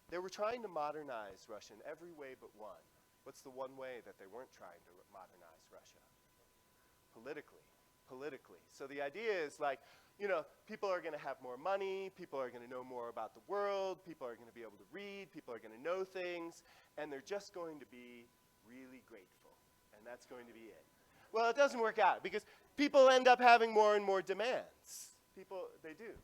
They were trying to modernize Russia in every way but one. What's the one way that they weren't trying to modernize Russia? Politically. So the idea is like, people are going to have more money, people are going to know more about the world, people are going to be able to read, people are going to know things, and they're just going to be really grateful, and that's going to be it. Well, it doesn't work out because people end up having more and more demands. They do.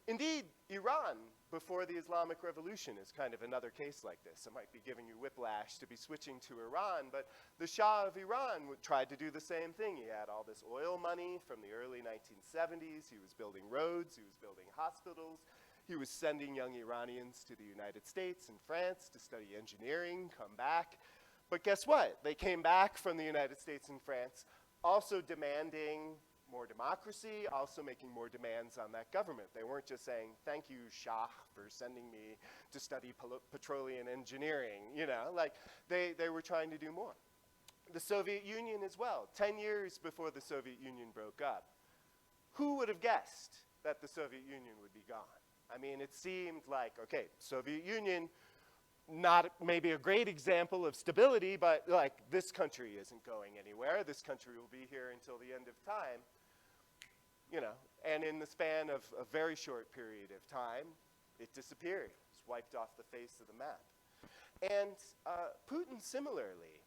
Indeed, Iran, before the Islamic Revolution, is kind of another case like this. I might be giving you whiplash to be switching to Iran, but the Shah of Iran tried to do the same thing. He had all this oil money from the early 1970s. He was building roads. He was building hospitals. He was sending young Iranians to the United States and France to study engineering, come back. But guess what? They came back from the United States and France also demanding more democracy, also making more demands on that government. They weren't just saying, thank you, Shah, for sending me to study petroleum engineering, like they were trying to do more. The Soviet Union as well, 10 years before the Soviet Union broke up. Who would have guessed that the Soviet Union would be gone? I mean, it seemed like, okay, Soviet Union, not maybe a great example of stability, but like this country isn't going anywhere. This country will be here until the end of time. And in the span of a very short period of time, it disappeared. It was wiped off the face of the map. And Putin similarly,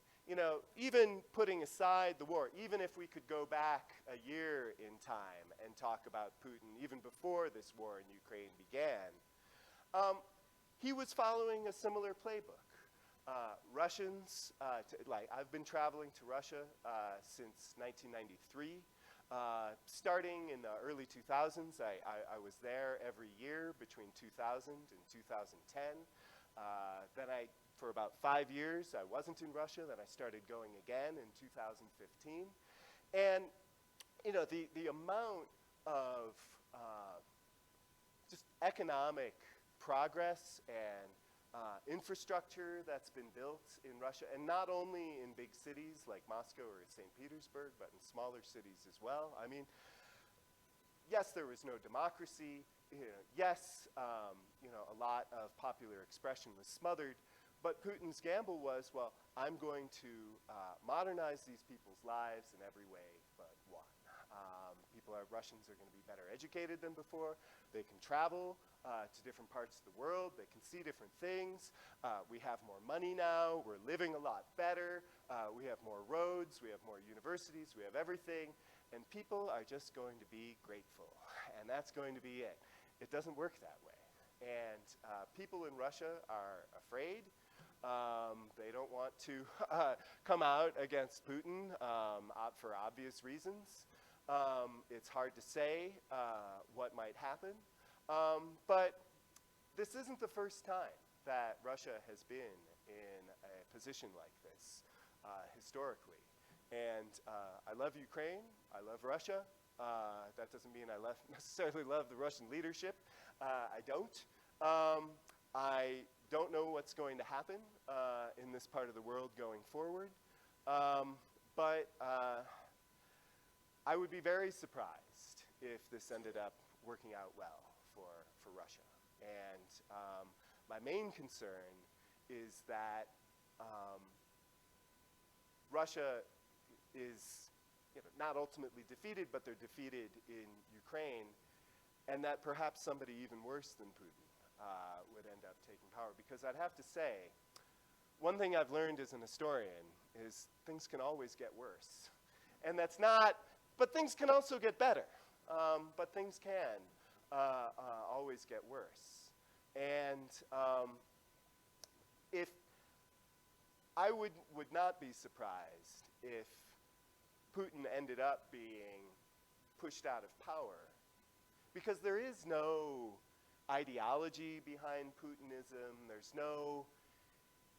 even putting aside the war, even if we could go back a year in time and talk about Putin even before this war in Ukraine began, he was following a similar playbook. Russians, I've been traveling to Russia since 1993. Starting in the early 2000s, I was there every year between 2000 and 2010. Then for about 5 years, I wasn't in Russia. Then I started going again in 2015. And, the amount of just economic progress and infrastructure that's been built in Russia, and not only in big cities like Moscow or St. Petersburg, but in smaller cities as well. I mean, yes, there was no democracy. yes, a lot of popular expression was smothered, but Putin's gamble was, well, I'm going to modernize these people's lives in every way but one. Russians are going to be better educated than before. They can travel to different parts of the world. They can see different things. We have more money now. We're living a lot better. We have more roads. We have more universities. We have everything. And people are just going to be grateful. And that's going to be it. It doesn't work that way. And people in Russia are afraid. They don't want to come out against Putin for obvious reasons. It's hard to say what might happen. But this isn't the first time that Russia has been in a position like this historically. And I love Ukraine. I love Russia. That doesn't mean I necessarily love the Russian leadership. I don't. I don't know what's going to happen in this part of the world going forward. But I would be very surprised if this ended up working out well for Russia. And my main concern is that Russia is not ultimately defeated, but they're defeated in Ukraine, and that perhaps somebody even worse than Putin would end up taking power. Because I'd have to say, one thing I've learned as an historian is things can always get worse. And that's not, but things can also get better. But things can always get worse. And if I would not be surprised if Putin ended up being pushed out of power, because there is no ideology behind Putinism. There's no,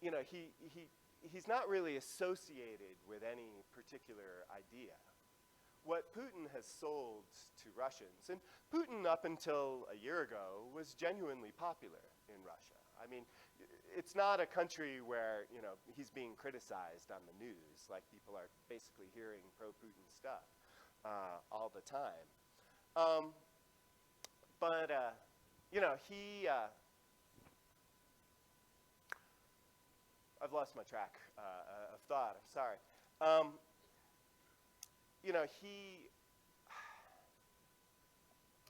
he's not really associated with any particular idea. What Putin has sold to Russians, and Putin up until a year ago was genuinely popular in Russia. I mean, it's not a country where, he's being criticized on the news, like people are basically hearing pro-Putin stuff all the time. I've lost my track of thought, I'm sorry.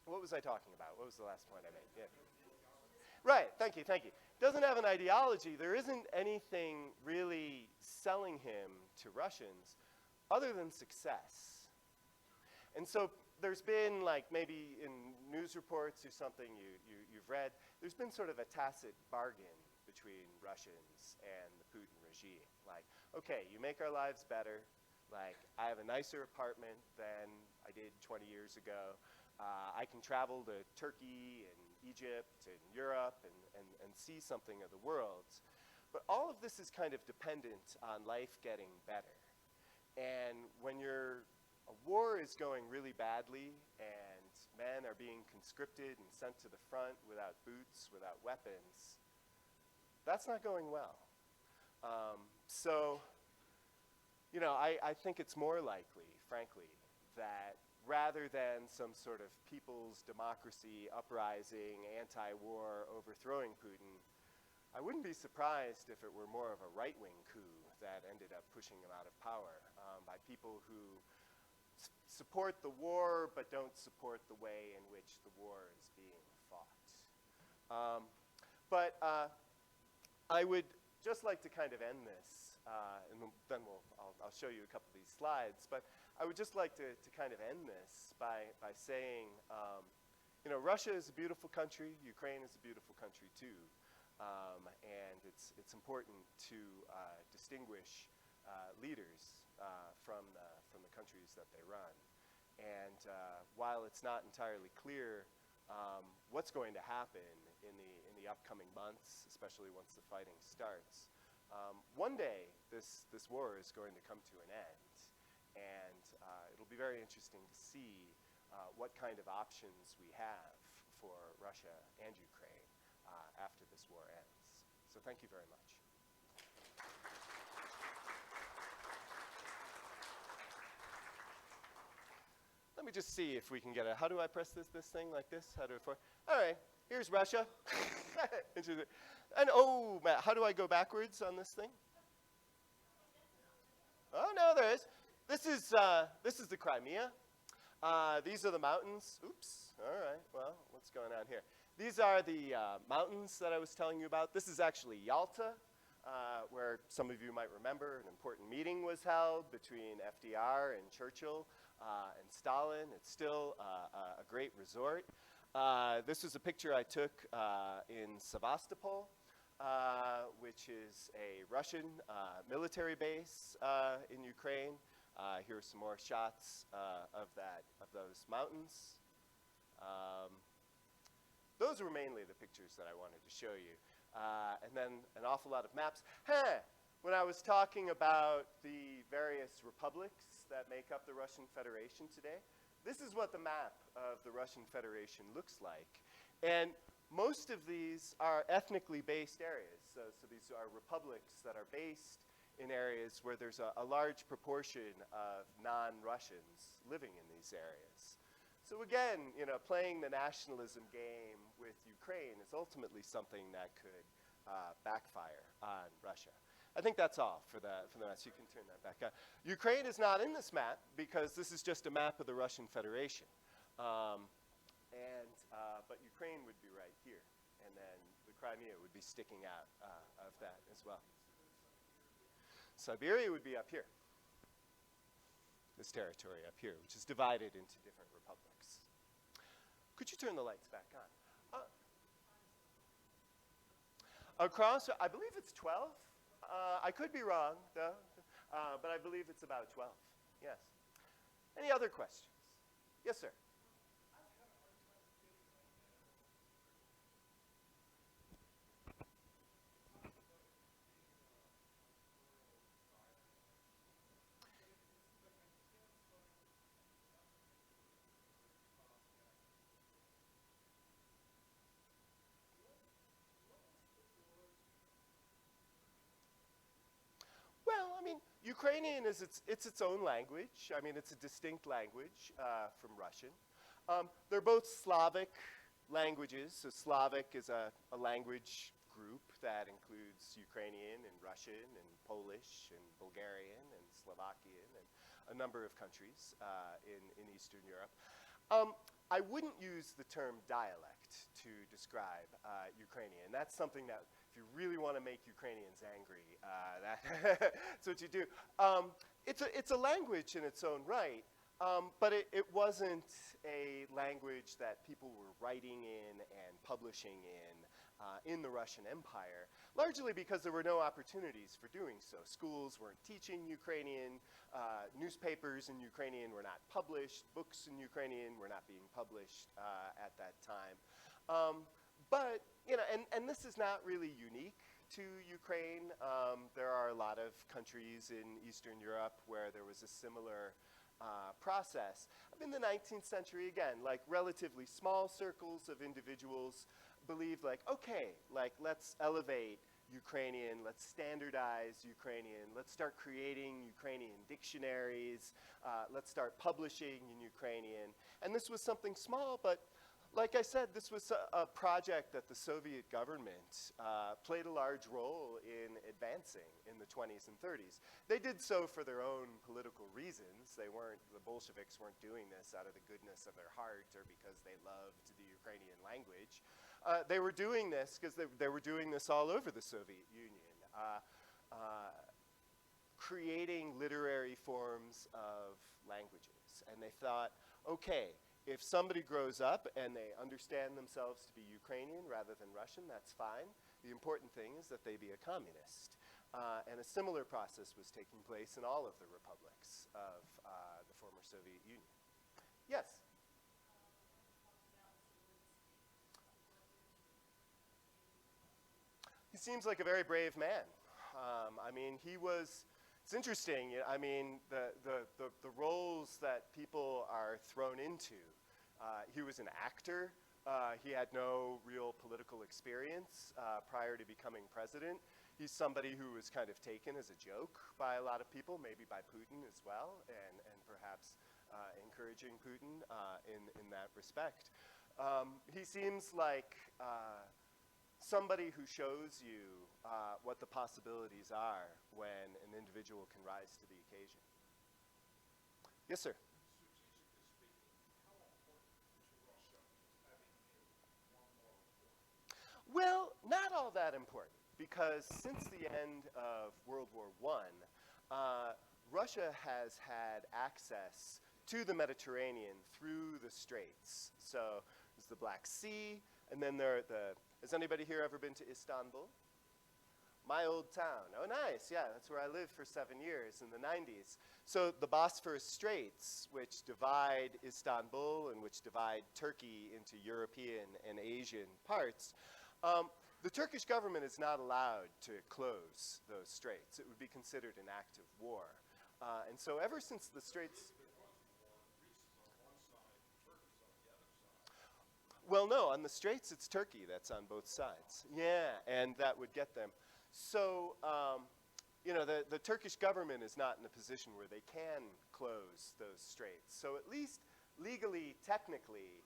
What was I talking about? What was the last point I made? Yeah. Right, thank you. Doesn't have an ideology. There isn't anything really selling him to Russians other than success. And so there's been, like, maybe in news reports or something you've read, there's been sort of a tacit bargain between Russians and the Putin regime. Like, okay, you make our lives better. Like, I have a nicer apartment than I did 20 years ago. I can travel to Turkey and Egypt and Europe and see something of the world. But all of this is kind of dependent on life getting better. And when a war is going really badly and men are being conscripted and sent to the front without boots, without weapons, that's not going well. I think it's more likely, frankly, that rather than some sort of people's democracy uprising, anti-war, overthrowing Putin, I wouldn't be surprised if it were more of a right-wing coup that ended up pushing him out of power by people who support the war but don't support the way in which the war is being fought. I would just like to kind of end this, and then I'll show you a couple of these slides, but I would just like to kind of end this by saying, Russia is a beautiful country, Ukraine is a beautiful country too, and it's important to distinguish leaders from the countries that they run. And while it's not entirely clear what's going to happen in the upcoming months, especially once the fighting starts, one day this war is going to come to an end. And it'll be very interesting to see what kind of options we have for Russia and Ukraine after this war ends. So thank you very much. Let me just see if we can get it. How do I press this thing like this? How do I, all right, here's Russia. And oh, Matt, how do I go backwards on this thing? Oh, no, there is. This is the Crimea. These are the mountains. Oops, all right, well, what's going on here? These are the mountains that I was telling you about. This is actually Yalta, where some of you might remember an important meeting was held between FDR and Churchill and Stalin. It's still a great resort. This was a picture I took in Sevastopol, which is a Russian military base in Ukraine. Here are some more shots of those mountains. Those were mainly the pictures that I wanted to show you. And then an awful lot of maps. When I was talking about the various republics that make up the Russian Federation today, this is what the map of the Russian Federation looks like. And most of these are ethnically based areas. So these are republics that are based in areas where there's a large proportion of non-Russians living in these areas. So again, you know, playing the nationalism game with Ukraine is ultimately something that could backfire on Russia. I think that's all for the map. So you can turn that back up. Ukraine is not in this map because this is just a map of the Russian Federation. But Ukraine would be right here, and then the Crimea would be sticking out of that as well. Siberia would be up here. This territory up here, which is divided into different republics. Could you turn the lights back on? Across, I believe it's 12. I could be wrong, though, but I believe it's about 12. Yes. Any other questions? Yes, sir. Well, I mean, Ukrainian is its own language. I mean, it's a distinct language from Russian. They're both Slavic languages. So Slavic is a language group that includes Ukrainian and Russian and Polish and Bulgarian and Slovakian and a number of countries in Eastern Europe. I wouldn't use the term dialect to describe Ukrainian. That's something that, if you really want to make Ukrainians angry, that's what you do. It's a language in its own right, but it wasn't a language that people were writing in and publishing in the Russian Empire, largely because there were no opportunities for doing so. Schools weren't teaching Ukrainian, newspapers in Ukrainian were not published, books in Ukrainian were not being published at that time. But, you know, and this is not really unique to Ukraine. There are a lot of countries in Eastern Europe where there was a similar process. In the 19th century, again, like relatively small circles of individuals believed like, okay, like let's elevate Ukrainian, let's standardize Ukrainian, let's start creating Ukrainian dictionaries, let's start publishing in Ukrainian. And this was something small, but like I said, this was a project that the Soviet government played a large role in advancing in the 20s and 30s. They did so for their own political reasons. The Bolsheviks weren't doing this out of the goodness of their heart or because they loved the Ukrainian language. They were doing this because they were doing this all over the Soviet Union, creating literary forms of languages. And they thought, okay, if somebody grows up and they understand themselves to be Ukrainian rather than Russian, that's fine. The important thing is that they be a communist. And a similar process was taking place in all of the republics of the former Soviet Union. Yes? He seems like a very brave man. I mean, it's interesting. I mean, the roles that people are thrown into. He was an actor. He had no real political experience prior to becoming president. He's somebody who was kind of taken as a joke by a lot of people, maybe by Putin as well, and perhaps encouraging Putin in that respect. He seems like somebody who shows you what the possibilities are when an individual can rise to the occasion. Yes, sir. Strategically speaking, how important to Russia is having one world war? Well, not all that important, because since the end of World War I, Russia has had access to the Mediterranean through the straits. So there's the Black Sea, and then has anybody here ever been to Istanbul? My old town. Oh, nice. Yeah, that's where I lived for 7 years in the 90s. So the Bosphorus Straits, which divide Istanbul and which divide Turkey into European and Asian parts, the Turkish government is not allowed to close those straits. It would be considered an act of war. And so ever since the straits... Well, no, on the straits it's Turkey that's on both sides. Yeah, and that would get them. So, you know, the Turkish government is not in a position where they can close those straits. So at least legally, technically,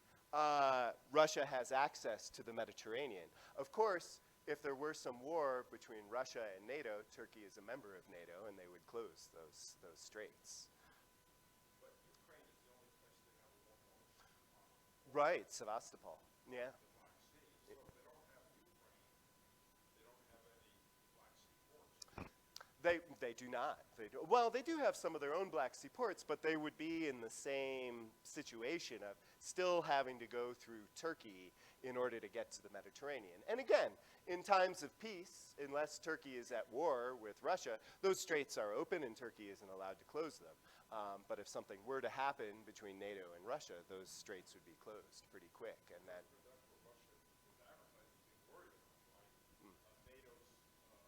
Russia has access to the Mediterranean. Of course, if there were some war between Russia and NATO, Turkey is a member of NATO, and they would close those straits. But Ukraine is the only place they have a war. Right, Sevastopol. Yeah. The Black Sea. So if they don't have Ukraine, they don't have any Black Sea ports. They do not. Well, they do have some of their own Black Sea ports, but they would be in the same situation of still having to go through Turkey in order to get to the Mediterranean. And again, in times of peace, unless Turkey is at war with Russia, those straits are open and Turkey isn't allowed to close them. But if something were to happen between NATO and Russia, those straits would be closed pretty quick. And that That's what Russia with advertising being worried about, right?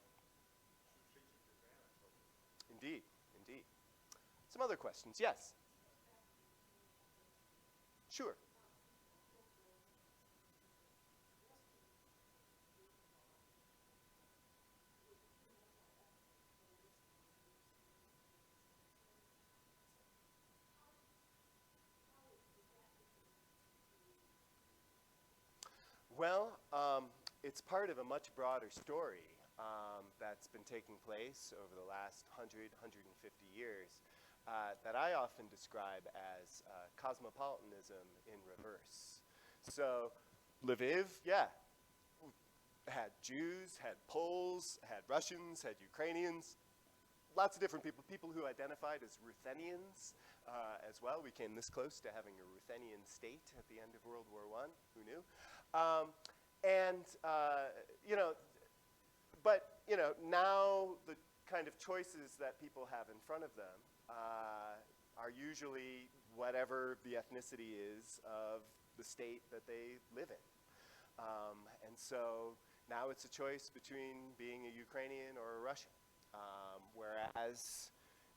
NATO's strategic advantage over them. Indeed, indeed. Some other questions? Yes? Sure. Well, it's part of a much broader story that's been taking place over the last 100, 150 years that I often describe as cosmopolitanism in reverse. So Lviv, yeah, had Jews, had Poles, had Russians, had Ukrainians, lots of different people who identified as Ruthenians as well. We came this close to having a Ruthenian state at the end of World War I. Who knew? You know, but you know, now the kind of choices that people have in front of them are usually whatever the ethnicity is of the state that they live in. And so now it's a choice between being a Ukrainian or a Russian. Whereas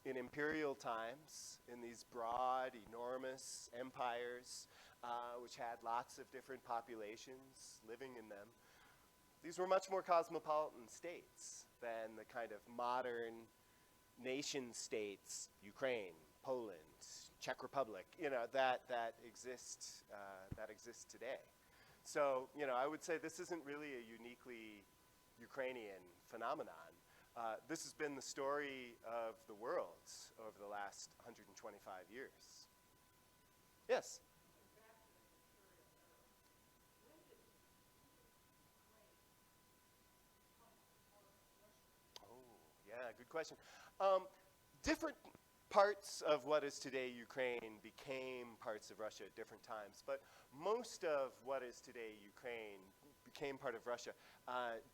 in imperial times, in these broad, enormous empires, which had lots of different populations living in them, these were much more cosmopolitan states than the kind of modern nation states, Ukraine, Poland, Czech Republic, you know, that exist today. So, you know, I would say this isn't really a uniquely Ukrainian phenomenon. This has been the story of the world over the last 125 years. Yes? Oh, yeah, good question. Different parts of what is today Ukraine became parts of Russia at different times, but most of what is today Ukraine became part of Russia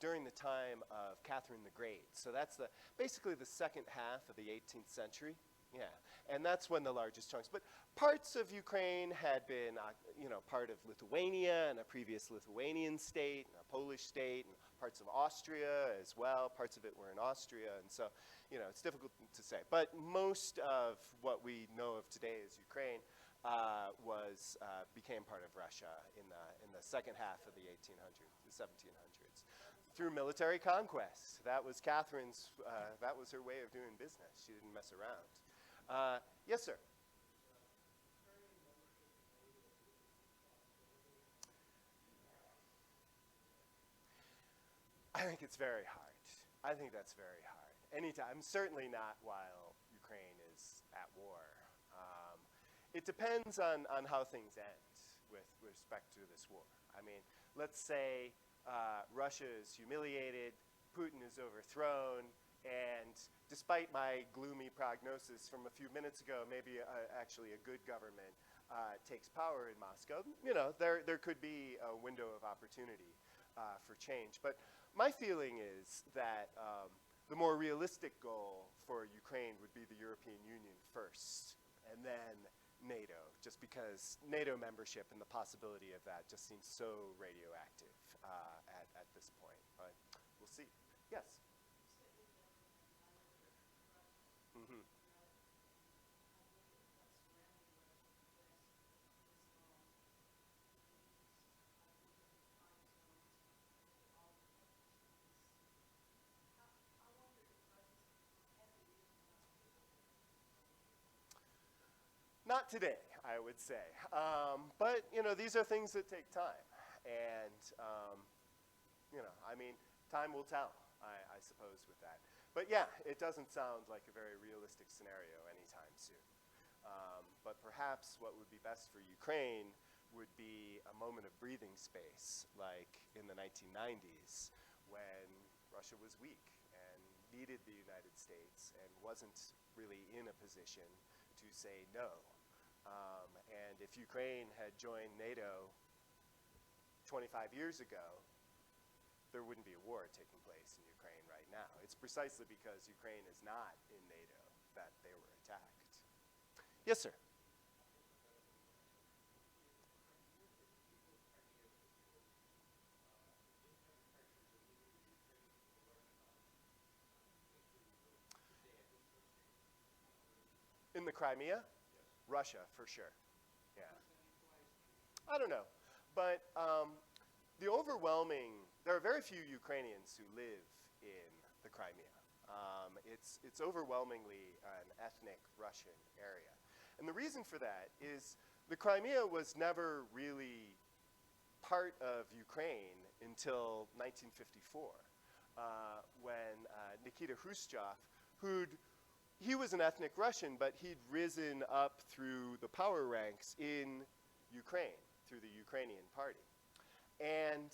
during the time of Catherine the Great. So that's basically the second half of the 18th century. Yeah, and that's when the largest chunks. But parts of Ukraine had been, you know, part of Lithuania and a previous Lithuanian state, and a Polish state, and parts of Austria as well. Parts of it were in Austria, and so, you know, it's difficult to say. But most of what we know of today as Ukraine became part of Russia in the second half of the 1800s, the 1700s, through military conquest. That was Catherine's. That was her way of doing business. She didn't mess around. Yes, sir. I think it's very hard. I think that's very hard. Anytime, certainly not while Ukraine is at war. Um, it depends on how things end with respect to this war. I mean, let's say Russia is humiliated, Putin is overthrown, and despite my gloomy prognosis from a few minutes ago, maybe actually a good government takes power in Moscow. You know, there could be a window of opportunity for change. But my feeling is that the more realistic goal for Ukraine would be the European Union first, and then NATO, just because NATO membership and the possibility of that just seems so radioactive at this point. But we'll see. Yes? Mm-hmm. Not today, I would say. But, you know, these are things that take time. And, you know, I mean, time will tell, I suppose, with that. But yeah, it doesn't sound like a very realistic scenario anytime soon. But perhaps what would be best for Ukraine would be a moment of breathing space, like in the 1990s, when Russia was weak and needed the United States and wasn't really in a position to say no. And if Ukraine had joined NATO 25 years ago, there wouldn't be a war taking place in Ukraine right now. It's precisely because Ukraine is not in NATO that they were attacked. Yes, sir. In the Crimea? Russia, for sure. Yeah. I don't know. But there are very few Ukrainians who live in the Crimea. It's overwhelmingly an ethnic Russian area. And the reason for that is the Crimea was never really part of Ukraine until 1954, when Nikita Khrushchev, he was an ethnic Russian, but he'd risen up through the power ranks in Ukraine, through the Ukrainian party. And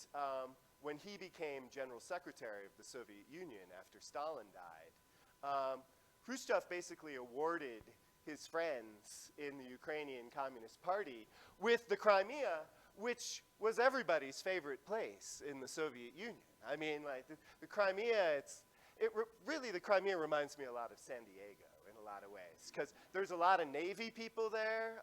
when he became general secretary of the Soviet Union after Stalin died, Khrushchev basically awarded his friends in the Ukrainian Communist Party with the Crimea, which was everybody's favorite place in the Soviet Union. I mean, like the Crimea, really the Crimea reminds me a lot of San Diego in a lot of ways, because there's a lot of Navy people there.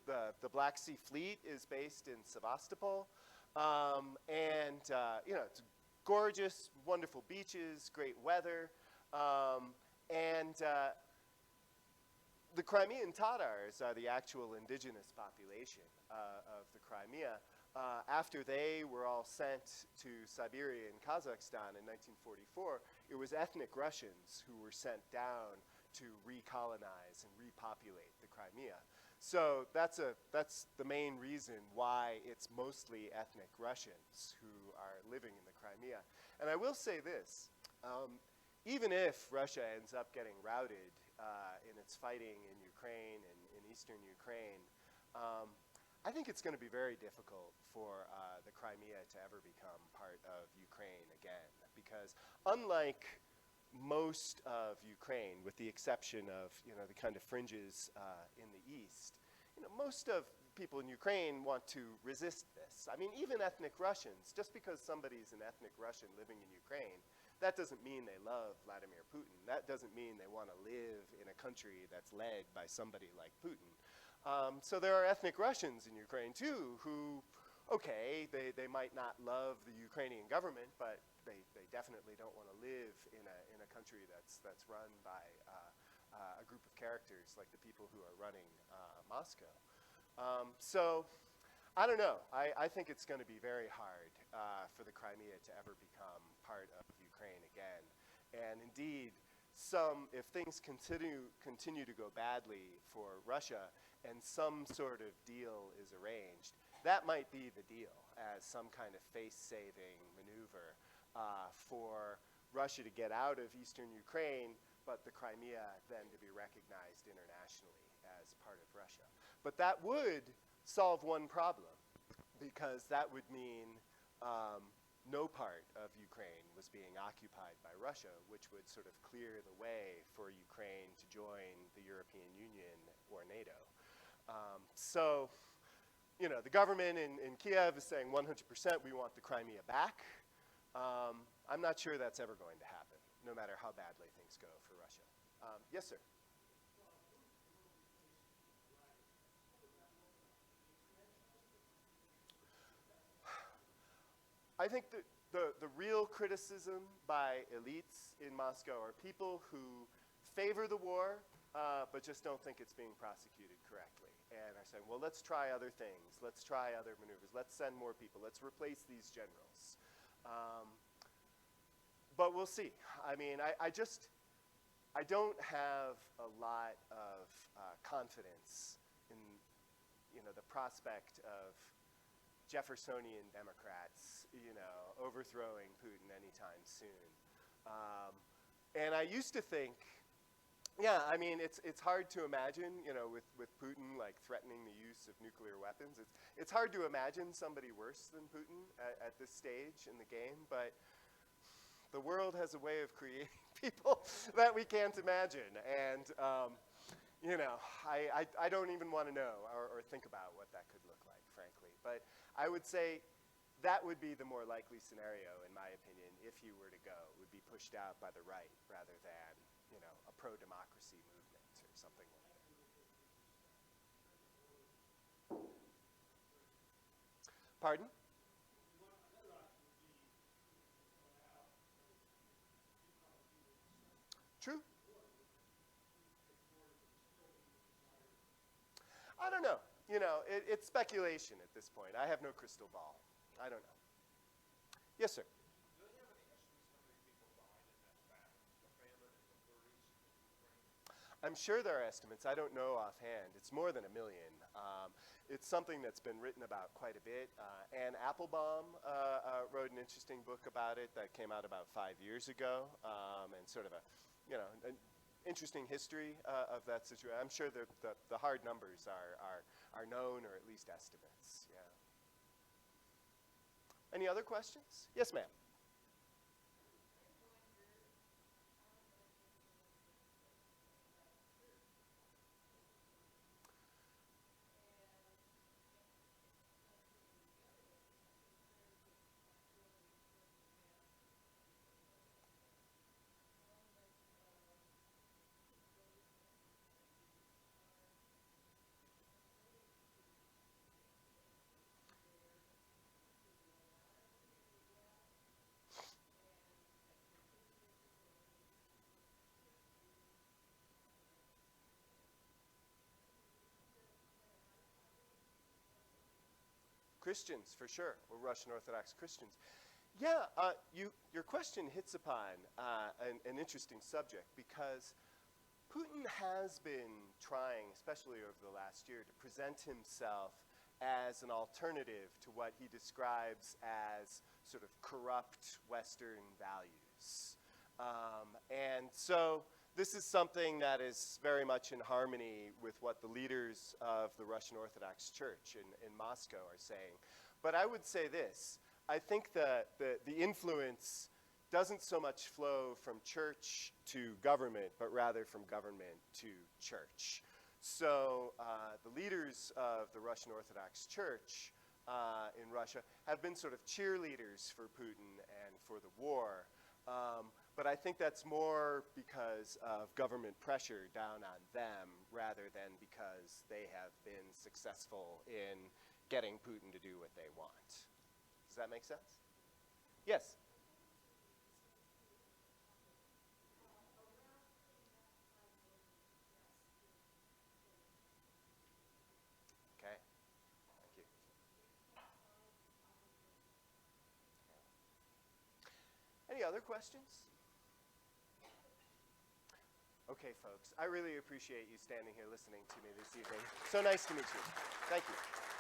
The Black Sea Fleet is based in Sevastopol, and you know, it's gorgeous, wonderful beaches, great weather, and the Crimean Tatars are the actual indigenous population of the Crimea. After they were all sent to Siberia and Kazakhstan in 1944, it was ethnic Russians who were sent down to recolonize and repopulate the Crimea. So that's the main reason why it's mostly ethnic Russians who are living in the Crimea. And I will say this, even if Russia ends up getting routed in its fighting in Ukraine and in eastern Ukraine, I think it's going to be very difficult for the Crimea to ever become part of Ukraine again, because unlike most of Ukraine, with the exception of, you know, the kind of fringes in the east, you know, most of people in Ukraine want to resist this. I mean, even ethnic Russians, just because somebody's an ethnic Russian living in Ukraine, that doesn't mean they love Vladimir Putin. That doesn't mean they want to live in a country that's led by somebody like Putin. So there are ethnic Russians in Ukraine too who, okay, they might not love the Ukrainian government, but they definitely don't want to live in a country that's run by a group of characters like the people who are running Moscow. So I don't know. I think it's going to be very hard for the Crimea to ever become part of Ukraine again. And indeed, if things continue to go badly for Russia and some sort of deal is arranged, that might be the deal as some kind of face-saving maneuver for Russia to get out of eastern Ukraine, but the Crimea then to be recognized internationally as part of Russia. But that would solve one problem, because that would mean no part of Ukraine was being occupied by Russia, which would sort of clear the way for Ukraine to join the European Union or NATO. So, you know, the government in Kiev is saying 100% we want the Crimea back. I'm not sure that's ever going to happen, no matter how badly things go for Russia. Yes, sir. I think the real criticism by elites in Moscow are people who favor the war, but just don't think it's being prosecuted correctly. And are saying, well, let's try other things. Let's try other maneuvers. Let's send more people. Let's replace these generals. But we'll see. I mean, I don't have a lot of confidence in, you know, the prospect of Jeffersonian Democrats, you know, overthrowing Putin anytime soon. And I used to think, yeah, I mean, it's hard to imagine, you know, with Putin like threatening the use of nuclear weapons. It's hard to imagine somebody worse than Putin at this stage in the game, but the world has a way of creating people that we can't imagine. And, you know, I don't even want to know or think about what that could look like, frankly. But I would say that would be the more likely scenario, in my opinion, if you were to go. It would be pushed out by the right rather than, you know, a pro-democracy movement or something like that. Pardon? True. I don't know. You know, it's speculation at this point. I have no crystal ball. I don't know. Yes, sir. Do they have any estimates how many people died in that famine, the famine in the 30s in Ukraine? I'm sure there are estimates. I don't know offhand. It's more than 1 million. It's something that's been written about quite a bit. Anne Applebaum wrote an interesting book about it that came out about 5 years ago, and sort of a, you know, an interesting history of that situation. I'm sure the hard numbers are known, or at least estimates. Yeah. Any other questions? Yes, ma'am. Christians, for sure, or Russian Orthodox Christians. Yeah, your question hits upon an interesting subject, because Putin has been trying, especially over the last year, to present himself as an alternative to what he describes as sort of corrupt Western values. And so this is something that is very much in harmony with what the leaders of the Russian Orthodox Church in Moscow are saying. But I would say this. I think the influence doesn't so much flow from church to government, but rather from government to church. So the leaders of the Russian Orthodox Church in Russia have been sort of cheerleaders for Putin and for the war. But I think that's more because of government pressure down on them rather than because they have been successful in getting Putin to do what they want. Does that make sense? Yes? Okay. Thank you. Any other questions? Okay, folks, I really appreciate you standing here listening to me this evening. So nice to meet you. Thank you.